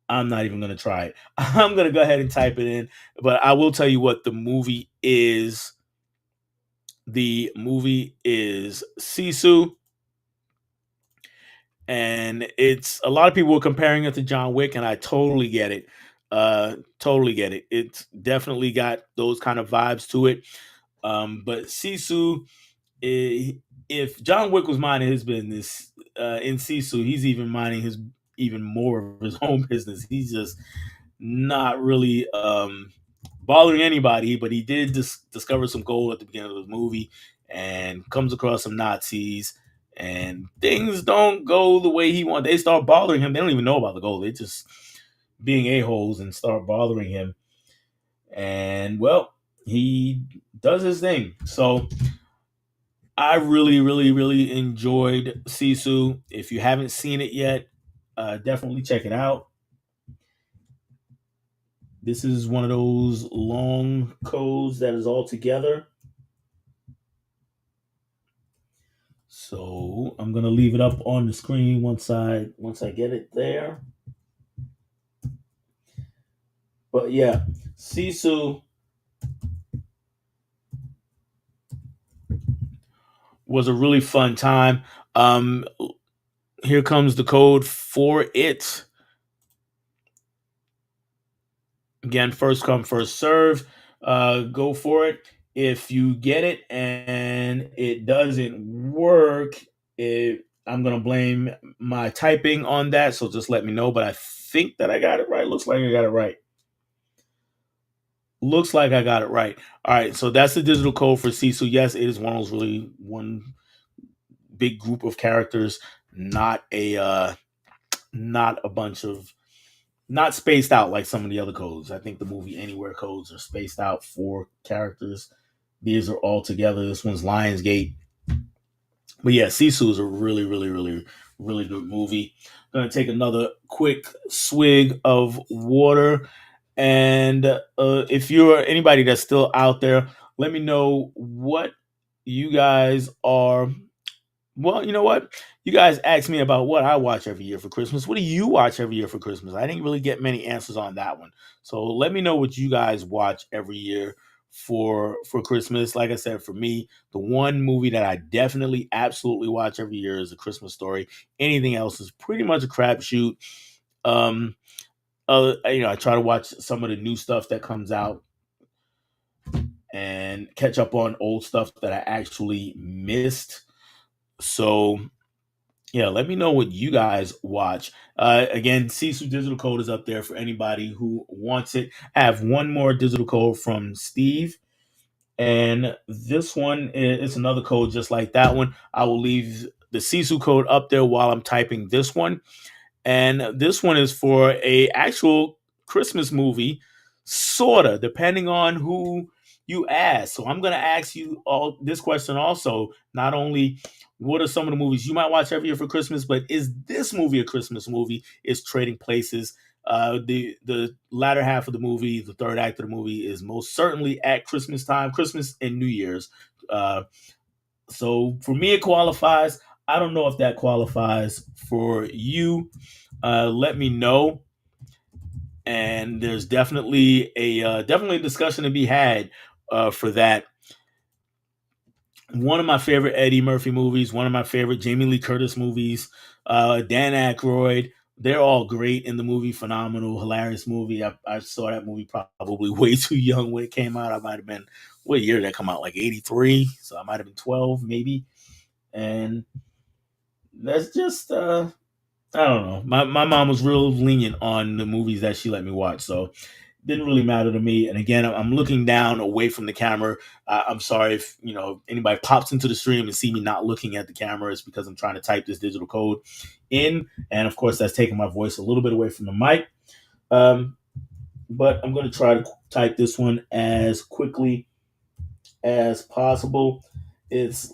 I'm not even gonna try it. I'm gonna go ahead and type it in, but I will tell you what the movie is. The movie is Sisu, and it's a lot of people were comparing it to John Wick, and I totally get it. Totally get it. It's definitely got those kind of vibes to it. But Sisu, if John Wick was minding his business, in Sisu, he's even minding his even more of his own business. He's just not really bothering anybody, but he did discover some gold at the beginning of the movie, and comes across some Nazis, and things don't go the way he wants. They start bothering him. They don't even know about the gold. They just being a-holes and start bothering him. And well, he does his thing. So I really, really, really enjoyed Sisu. If you haven't seen it yet, definitely check it out. This is one of those long codes that is all together. So I'm gonna leave it up on the screen once I get it there. But yeah, Sisu was a really fun time. Um, Here comes the code for it. Again, first come, first serve. Go for it. If you get it and it doesn't work, I'm gonna blame my typing on that. So just let me know. But I think that I got it right. Looks like I got it right. Looks like I got it right. All right. So that's the digital code for Sisu. Yes, it is one of those really one big group of characters, not not a bunch of not spaced out like some of the other codes. I think the movie Anywhere codes are spaced out for characters. These are all together. This one's Lionsgate. But yeah, Sisu is a really, really, really, really good movie. I'm gonna take another quick swig of water. And if you're anybody that's still out there, let me know what you guys are. Well, you know what? You guys asked me about what I watch every year for Christmas. What do you watch every year for Christmas? I didn't really get many answers on that one. So let me know what you guys watch every year for Christmas. Like I said, for me, the one movie that I definitely absolutely watch every year is A Christmas Story. Anything else is pretty much a crapshoot. Um, I try to watch some of the new stuff that comes out and catch up on old stuff that I actually missed. So yeah, let me know what you guys watch. Again, Sisu Digital Code is up there for anybody who wants it. I have one more digital code from Steve, and this one is another code just like that one. I will leave the Sisu code up there while I'm typing this one. And this one is for a actual Christmas movie, sorta, depending on who you ask. So I'm gonna ask you all this question also. Not only what are some of the movies you might watch every year for Christmas, but is this movie a Christmas movie? Is Trading Places. The latter half of the movie, the third act of the movie, is most certainly at Christmas time, Christmas and New Year's. Uh, so for me, it qualifies. I don't know if that qualifies for you. Let me know. And there's definitely a discussion to be had for that. One of my favorite Eddie Murphy movies, one of my favorite Jamie Lee Curtis movies, Dan Aykroyd. They're all great in the movie. Phenomenal, hilarious movie. I saw that movie probably way too young when it came out. I might have been, what year did that come out? Like 83. So I might have been 12, maybe. And that's just I don't know. My mom was real lenient on the movies that she let me watch, so it didn't really matter to me. And again, I'm looking down away from the camera. I'm sorry if anybody pops into the stream and see me not looking at the camera. It's because I'm trying to type this digital code in, and of course, that's taking my voice a little bit away from the mic. Um, but I'm going to try to type this one as quickly as possible. It's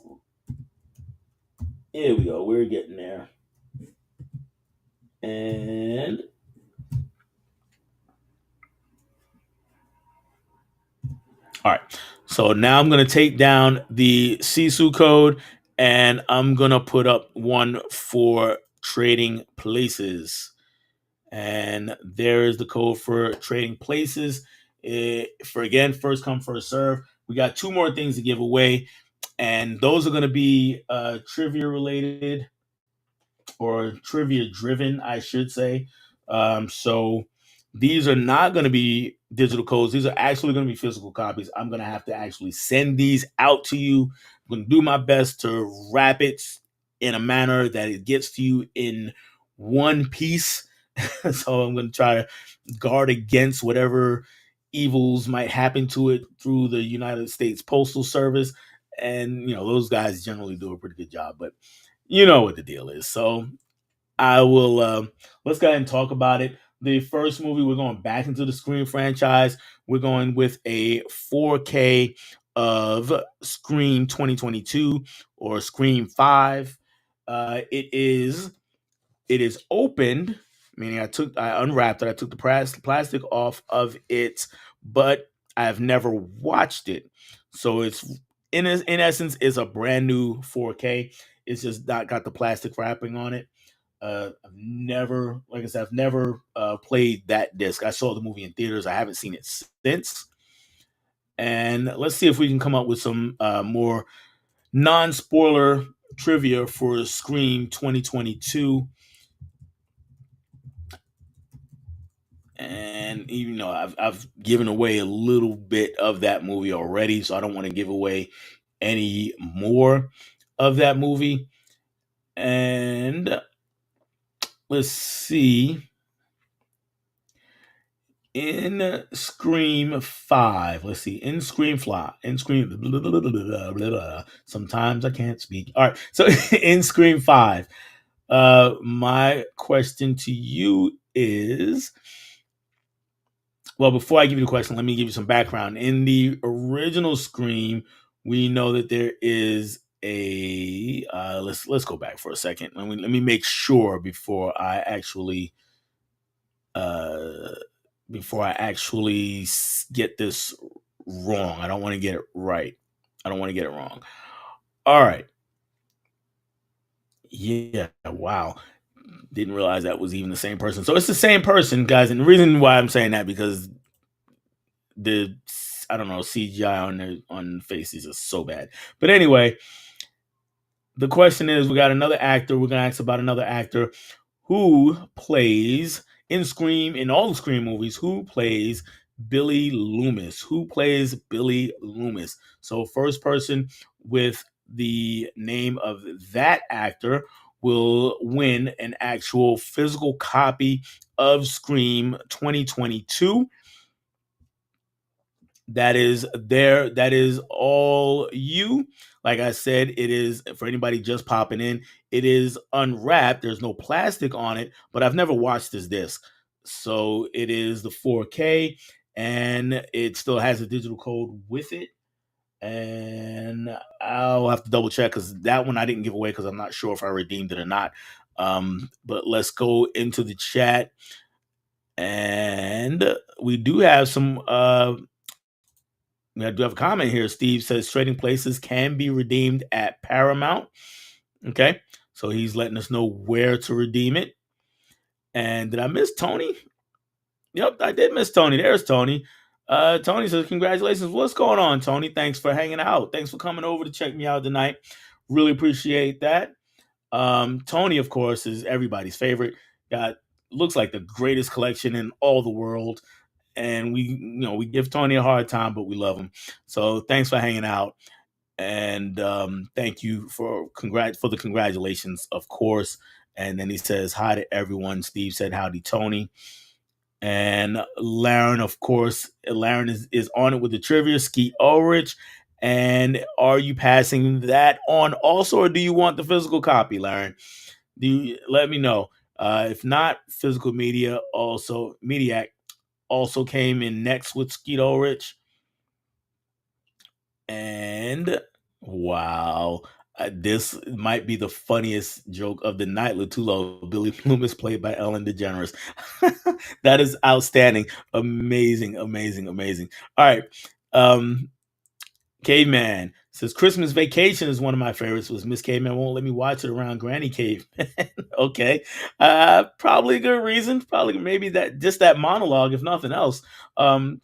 Here we go. We're getting there. And all right. So now I'm going to take down the Sisu code and I'm going to put up one for Trading Places. And there is the code for Trading Places. For again, first come, first serve. We got two more things to give away. And those are going to be trivia related or trivia driven, I should say. So these are not going to be digital codes. These are actually going to be physical copies. I'm going to have to actually send these out to you. I'm going to do my best to wrap it in a manner that it gets to you in one piece. So I'm going to try to guard against whatever evils might happen to it through the United States Postal Service. and those guys generally do a pretty good job. But you know what the deal is. So I will let's go ahead and talk about it. The first movie, we're going back into the Scream franchise. We're going with a 4K of Scream 2022 or Scream 5. It is opened, meaning I unwrapped it. I took the plastic off of it, but I've never watched it. So it's in essence is a brand new 4K. It's just not got the plastic wrapping on it. I've never, like I said, I've never played that disc. I saw the movie in theaters. I haven't seen it since. And let's see if we can come up with some more non-spoiler trivia for Scream 2022. And even though I've given away a little bit of that movie already, so I don't want to give away any more of that movie. And let's see. In Scream 5, let's see. In Scream Fly, in Scream, blah, blah, blah, blah, blah, blah. Sometimes I can't speak. All right, so in Scream 5, my question to you is, well, before I give you the question, let me give you some background. In the original Scream, we know that there is a let's go back for a second. Let me make sure uh before I actually get this wrong. I don't want to get it right. I don't want to get it wrong. All right. Yeah. Wow. Didn't realize that was even the same person. So it's the same person, guys. And the reason why I'm saying that because the I don't know CGI on faces is so bad. But anyway, the question is, we got another actor. We're gonna ask about another actor who plays in Scream, in all the Scream movies, who plays Billy Loomis. Who plays Billy Loomis? So first person with the name of that actor will win an actual physical copy of Scream 2022. That is all you. Like I said, it is for anybody just popping in, it is unwrapped. There's no plastic on it, but I've never watched this disc. So it is the 4K, and it still has a digital code with it. And I'll have to double check because that one I didn't give away because I'm not sure if I redeemed it or not. But let's go into the chat. And we do have some I do have a comment here. Steve says Trading Places can be redeemed at Paramount. Okay. So he's letting us know where to redeem it. And did I miss Tony? Yep, I did miss Tony. There's Tony. Tony says, congratulations. What's going on, Tony? Thanks for hanging out. Thanks for coming over to check me out tonight. Really appreciate that. Tony, of course, is everybody's favorite. Got looks like the greatest collection in all the world. And we give Tony a hard time, but we love him. So thanks for hanging out. And thank you for the congratulations, of course. And then he says hi to everyone. Steve said howdy, Tony. And Laren, of course, Laren is on it with the trivia. Skeet Ulrich. And are you passing that on also, or do you want the physical copy, Laren? Let me know. If not, physical Mediac also came in next with Skeet Ulrich. And wow, this might be the funniest joke of the night. Latulo, Billy Loomis, played by Ellen DeGeneres. That is outstanding. Amazing, amazing, amazing. All right. Caveman says Christmas Vacation is one of my favorites. Was Miss Caveman won't let me watch it around Granny Caveman. Okay, probably a good reason. Probably maybe that just that monologue, if nothing else.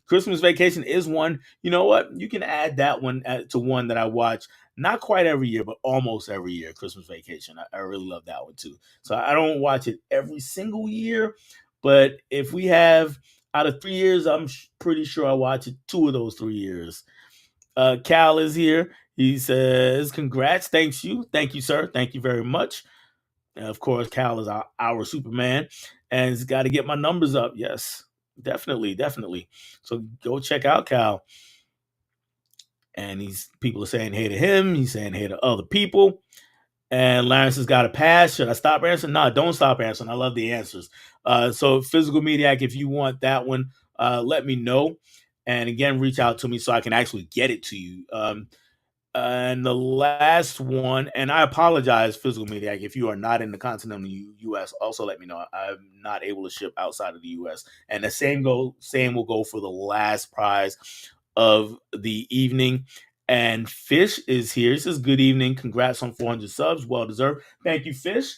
Christmas Vacation is one. You know what? You can add that one to one that I watch. Not quite every year, but almost every year. Christmas Vacation. I really love that one too. So I don't watch it every single year, but if we have out of 3 years, I'm pretty sure I watch it 2 of those 3 years. Cal is here. He says, congrats. Thank you, sir. Thank you very much. And of course, Cal is our Superman and he's got to get my numbers up. Yes, definitely, definitely. So go check out Cal. And he's people are saying hey to him. He's saying hey to other people. And Lawrence has got a pass. Should I stop answering? No, don't stop answering. I love the answers. So Physical Mediac, if you want that one, let me know. And again, reach out to me so I can actually get it to you. And the last one, and I apologize, Physical Mediac, if you are not in the continental U.S., also let me know. I'm not able to ship outside of the U.S. And the same will go for the last prize of the evening. And Fish is here. He says, "Good evening. Congrats on 400 subs. Well deserved. Thank you, Fish."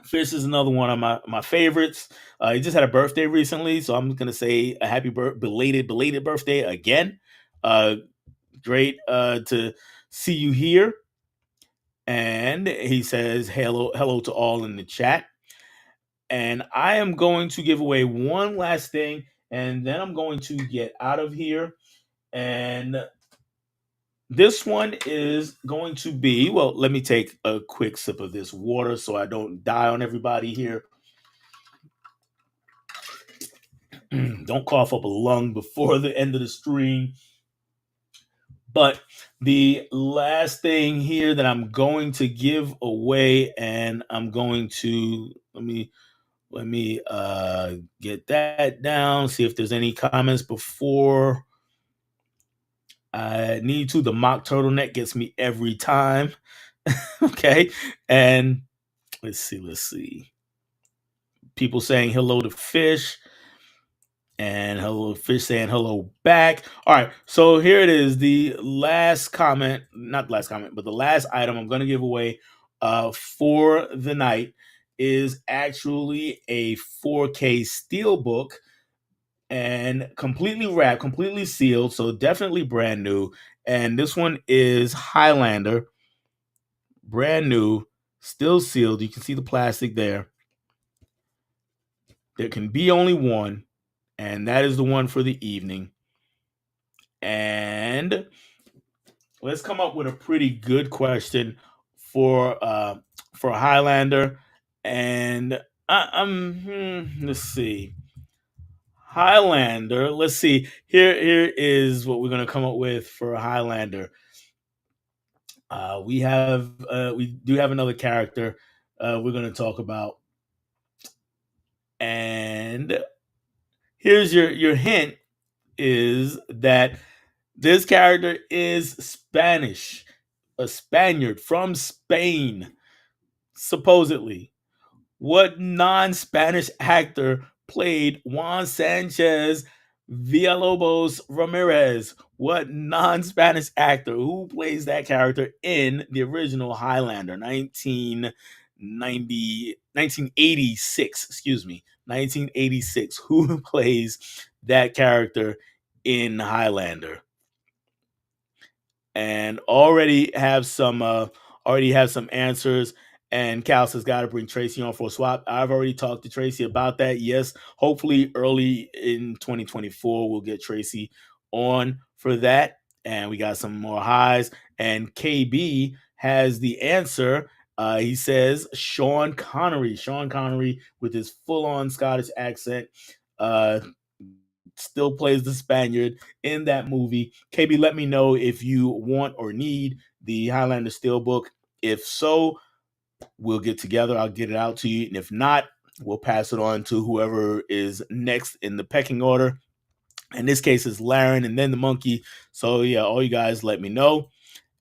Fish is another one of my favorites. He just had a birthday recently, so I'm gonna say a belated birthday again. Uh, Great to see you here. And he says hello to all in the chat. And I am going to give away one last thing, and then I'm going to get out of here. And this one is going to be, well, let me take a quick sip of this water so I don't die on everybody here. Don't cough up a lung before the end of the stream. But the last thing here that I'm going to give away, and I'm going to let me get that down. See if there's any comments before I need to. The mock turtleneck gets me every time. Okay, and let's see. People saying hello to Fish. And hello, Fish saying hello back. All right, so here it is. The last comment, not the last comment, but the last item I'm going to give away for the night is actually a 4K steelbook and completely wrapped, completely sealed. So definitely brand new. And this one is Highlander, brand new, still sealed. You can see the plastic there. There can be only one, and that is the one for the evening. And let's come up with a pretty good question for Highlander. And let's see. Highlander. Let's see. Here is what we're gonna come up with for Highlander. We do have another character we're gonna talk about. And here's your hint is that this character is Spanish, a Spaniard from Spain, supposedly. What non Spanish actor played Juan Sanchez Villalobos Ramirez? What non Spanish actor who plays that character in the original Highlander, 1986, excuse me, 1986? Who plays that character in Highlander? And already have some answers. And Cal has got to bring Tracy on for a swap. I've already talked to Tracy about that. Yes, hopefully early in 2024 we'll get Tracy on for that. And we got some more highs. And KB has the answer. He says Sean Connery. Sean Connery with his full-on Scottish accent. Still plays the Spaniard in that movie. KB, let me know if you want or need the Highlander Steelbook. If so, we'll get together. I'll get it out to you. And if not, we'll pass it on to whoever is next in the pecking order. In this case, it's Laren and then the monkey. So, yeah, all you guys let me know.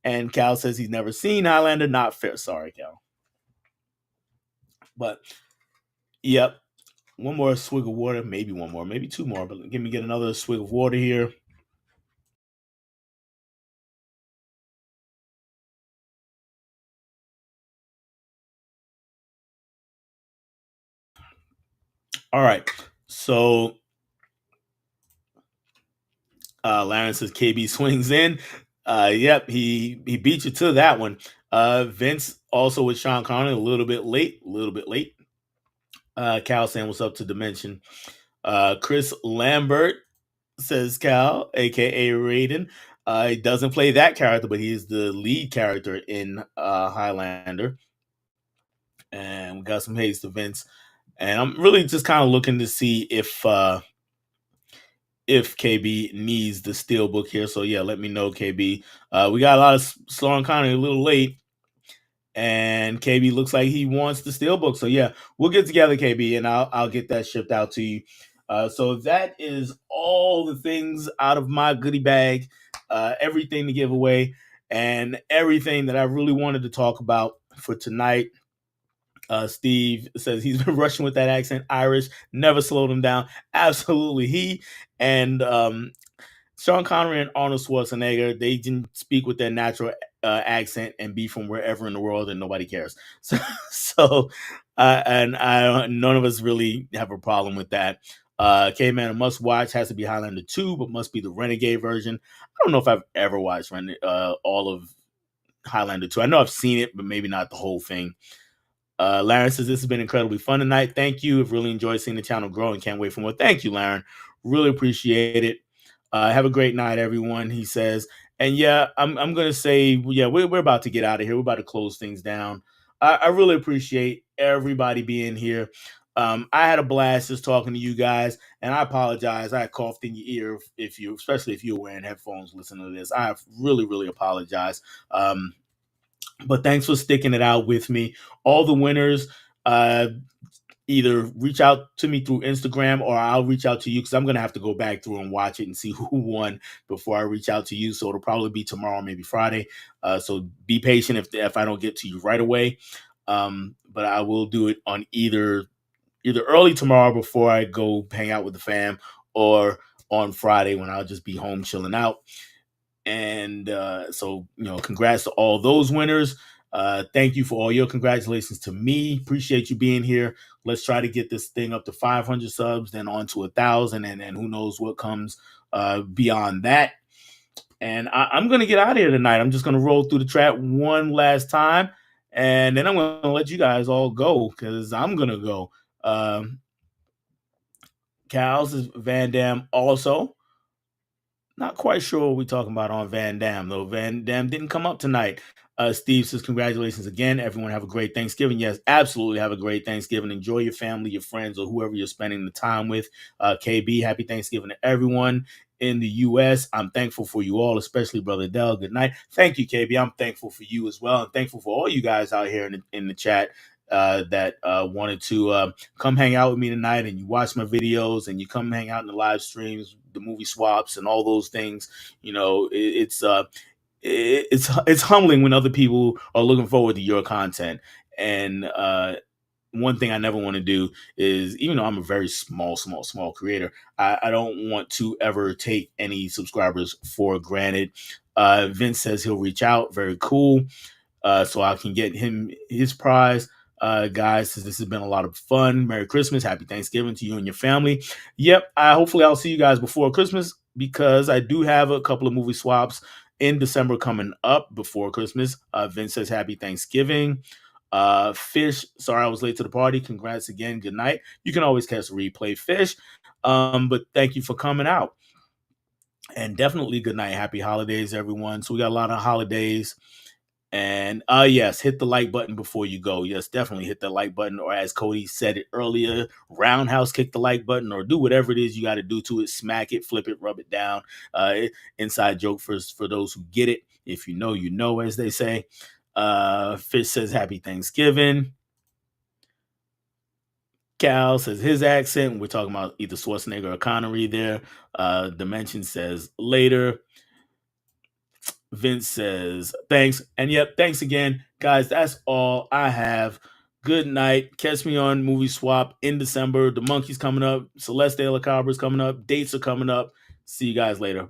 And Cal says he's never seen Highlander. Not fair. Sorry, Cal. But, yep. One more swig of water. Maybe one more. Maybe two more. But get another swig of water here. All right. So Laren says KB swings in. Yep, he beat you to that one. Vince also with Sean Connery a little bit late. Cal saying what's up to Dimension. Chris Lambert says Cal, aka Raiden. He doesn't play that character, but he's the lead character in Highlander. And we got some haste to Vince. And I'm really just kind of looking to see if if KB needs the steel book here. So yeah, let me know, KB. We got a lot of Sloan Connery a little late, and KB looks like he wants the steelbook. So yeah, we'll get together, KB, and I'll get that shipped out to you. So that is all the things out of my goodie bag, everything to give away, and everything that I really wanted to talk about for tonight. Steve says he's been rushing with that accent. Irish never slowed him down. Absolutely, he and Sean Connery and Arnold Schwarzenegger, they didn't speak with their natural accent and be from wherever in the world, and nobody cares. So, and none of us really have a problem with that. Caveman, a must watch, has to be Highlander 2, but must be the Renegade version. I don't know if I've ever watched all of Highlander 2. I know I've seen it, but maybe not the whole thing. Laren says this has been incredibly fun tonight. Thank you. I've really enjoyed seeing the channel grow and can't wait for more. Thank you, Laren. Really appreciate it. Have a great night, everyone. He says, and yeah, I'm gonna say, yeah, we're about to get out of here. We're about to close things down. I really appreciate everybody being here. I had a blast just talking to you guys, and I apologize. I coughed in your ear if you, especially if you're wearing headphones, listening to this. I really, really apologize. But thanks for sticking it out with me. All the winners, uh, either reach out to me through Instagram or I'll reach out to you because I'm gonna have to go back through and watch it and see who won before I reach out to you. So it'll probably be tomorrow, maybe Friday. So be patient if I don't get to you right away. But I will do it on either early tomorrow before I go hang out with the fam, or on Friday when I'll just be home chilling out. And so, congrats to all those winners. Thank you for all your congratulations to me. Appreciate you being here. Let's try to get this thing up to 500 subs, then on to 1,000, and then who knows what comes beyond that. And I'm going to get out of here tonight. I'm just going to roll through the trap one last time, and then I'm going to let you guys all go because I'm going to go. Cal's is Van Dam also. Not quite sure what we're talking about on Van Dam, though. Van Dam didn't come up tonight. Steve says, congratulations again. Everyone have a great Thanksgiving. Yes, absolutely have a great Thanksgiving. Enjoy your family, your friends, or whoever you're spending the time with. KB, happy Thanksgiving to everyone in the U.S. I'm thankful for you all, especially Brother Dell. Good night. Thank you, KB. I'm thankful for you as well. I'm thankful for all you guys out here in the chat that wanted to come hang out with me tonight, and you watch my videos and you come hang out in the live streams, the movie swaps, and all those things. It's humbling when other people are looking forward to your content. And one thing I never want to do is, even though I'm a very small creator, I don't want to ever take any subscribers for granted. Vince says he'll reach out. Very cool. So I can get him his prize. Guys, this has been a lot of fun. Merry Christmas, Happy Thanksgiving to you and your family. Yep, hopefully I'll see you guys before Christmas, because I do have a couple of movie swaps in December coming up before Christmas. Vince says Happy Thanksgiving. Fish, sorry I was late to the party. Congrats again. Good night. You can always catch a replay, Fish. But thank you for coming out. And definitely good night. Happy holidays, everyone. So we got a lot of holidays. And yes, hit the like button before you go. Yes, definitely hit the like button, or as Cody said it earlier, roundhouse kick the like button, or do whatever it is you got to do to it. Smack it, flip it, rub it down. Inside joke for those who get it. If you know, you know, as they say. Fish says Happy Thanksgiving. Cal says his accent. We're talking about either Schwarzenegger or Connery there. Dimension says later. Vince says thanks. And yep, thanks again, guys. That's all I have. Good night. Catch me on Movie Swap in December. The Monkey's coming up. Celeste de la Cabra's coming up. Dates are coming up. See you guys later.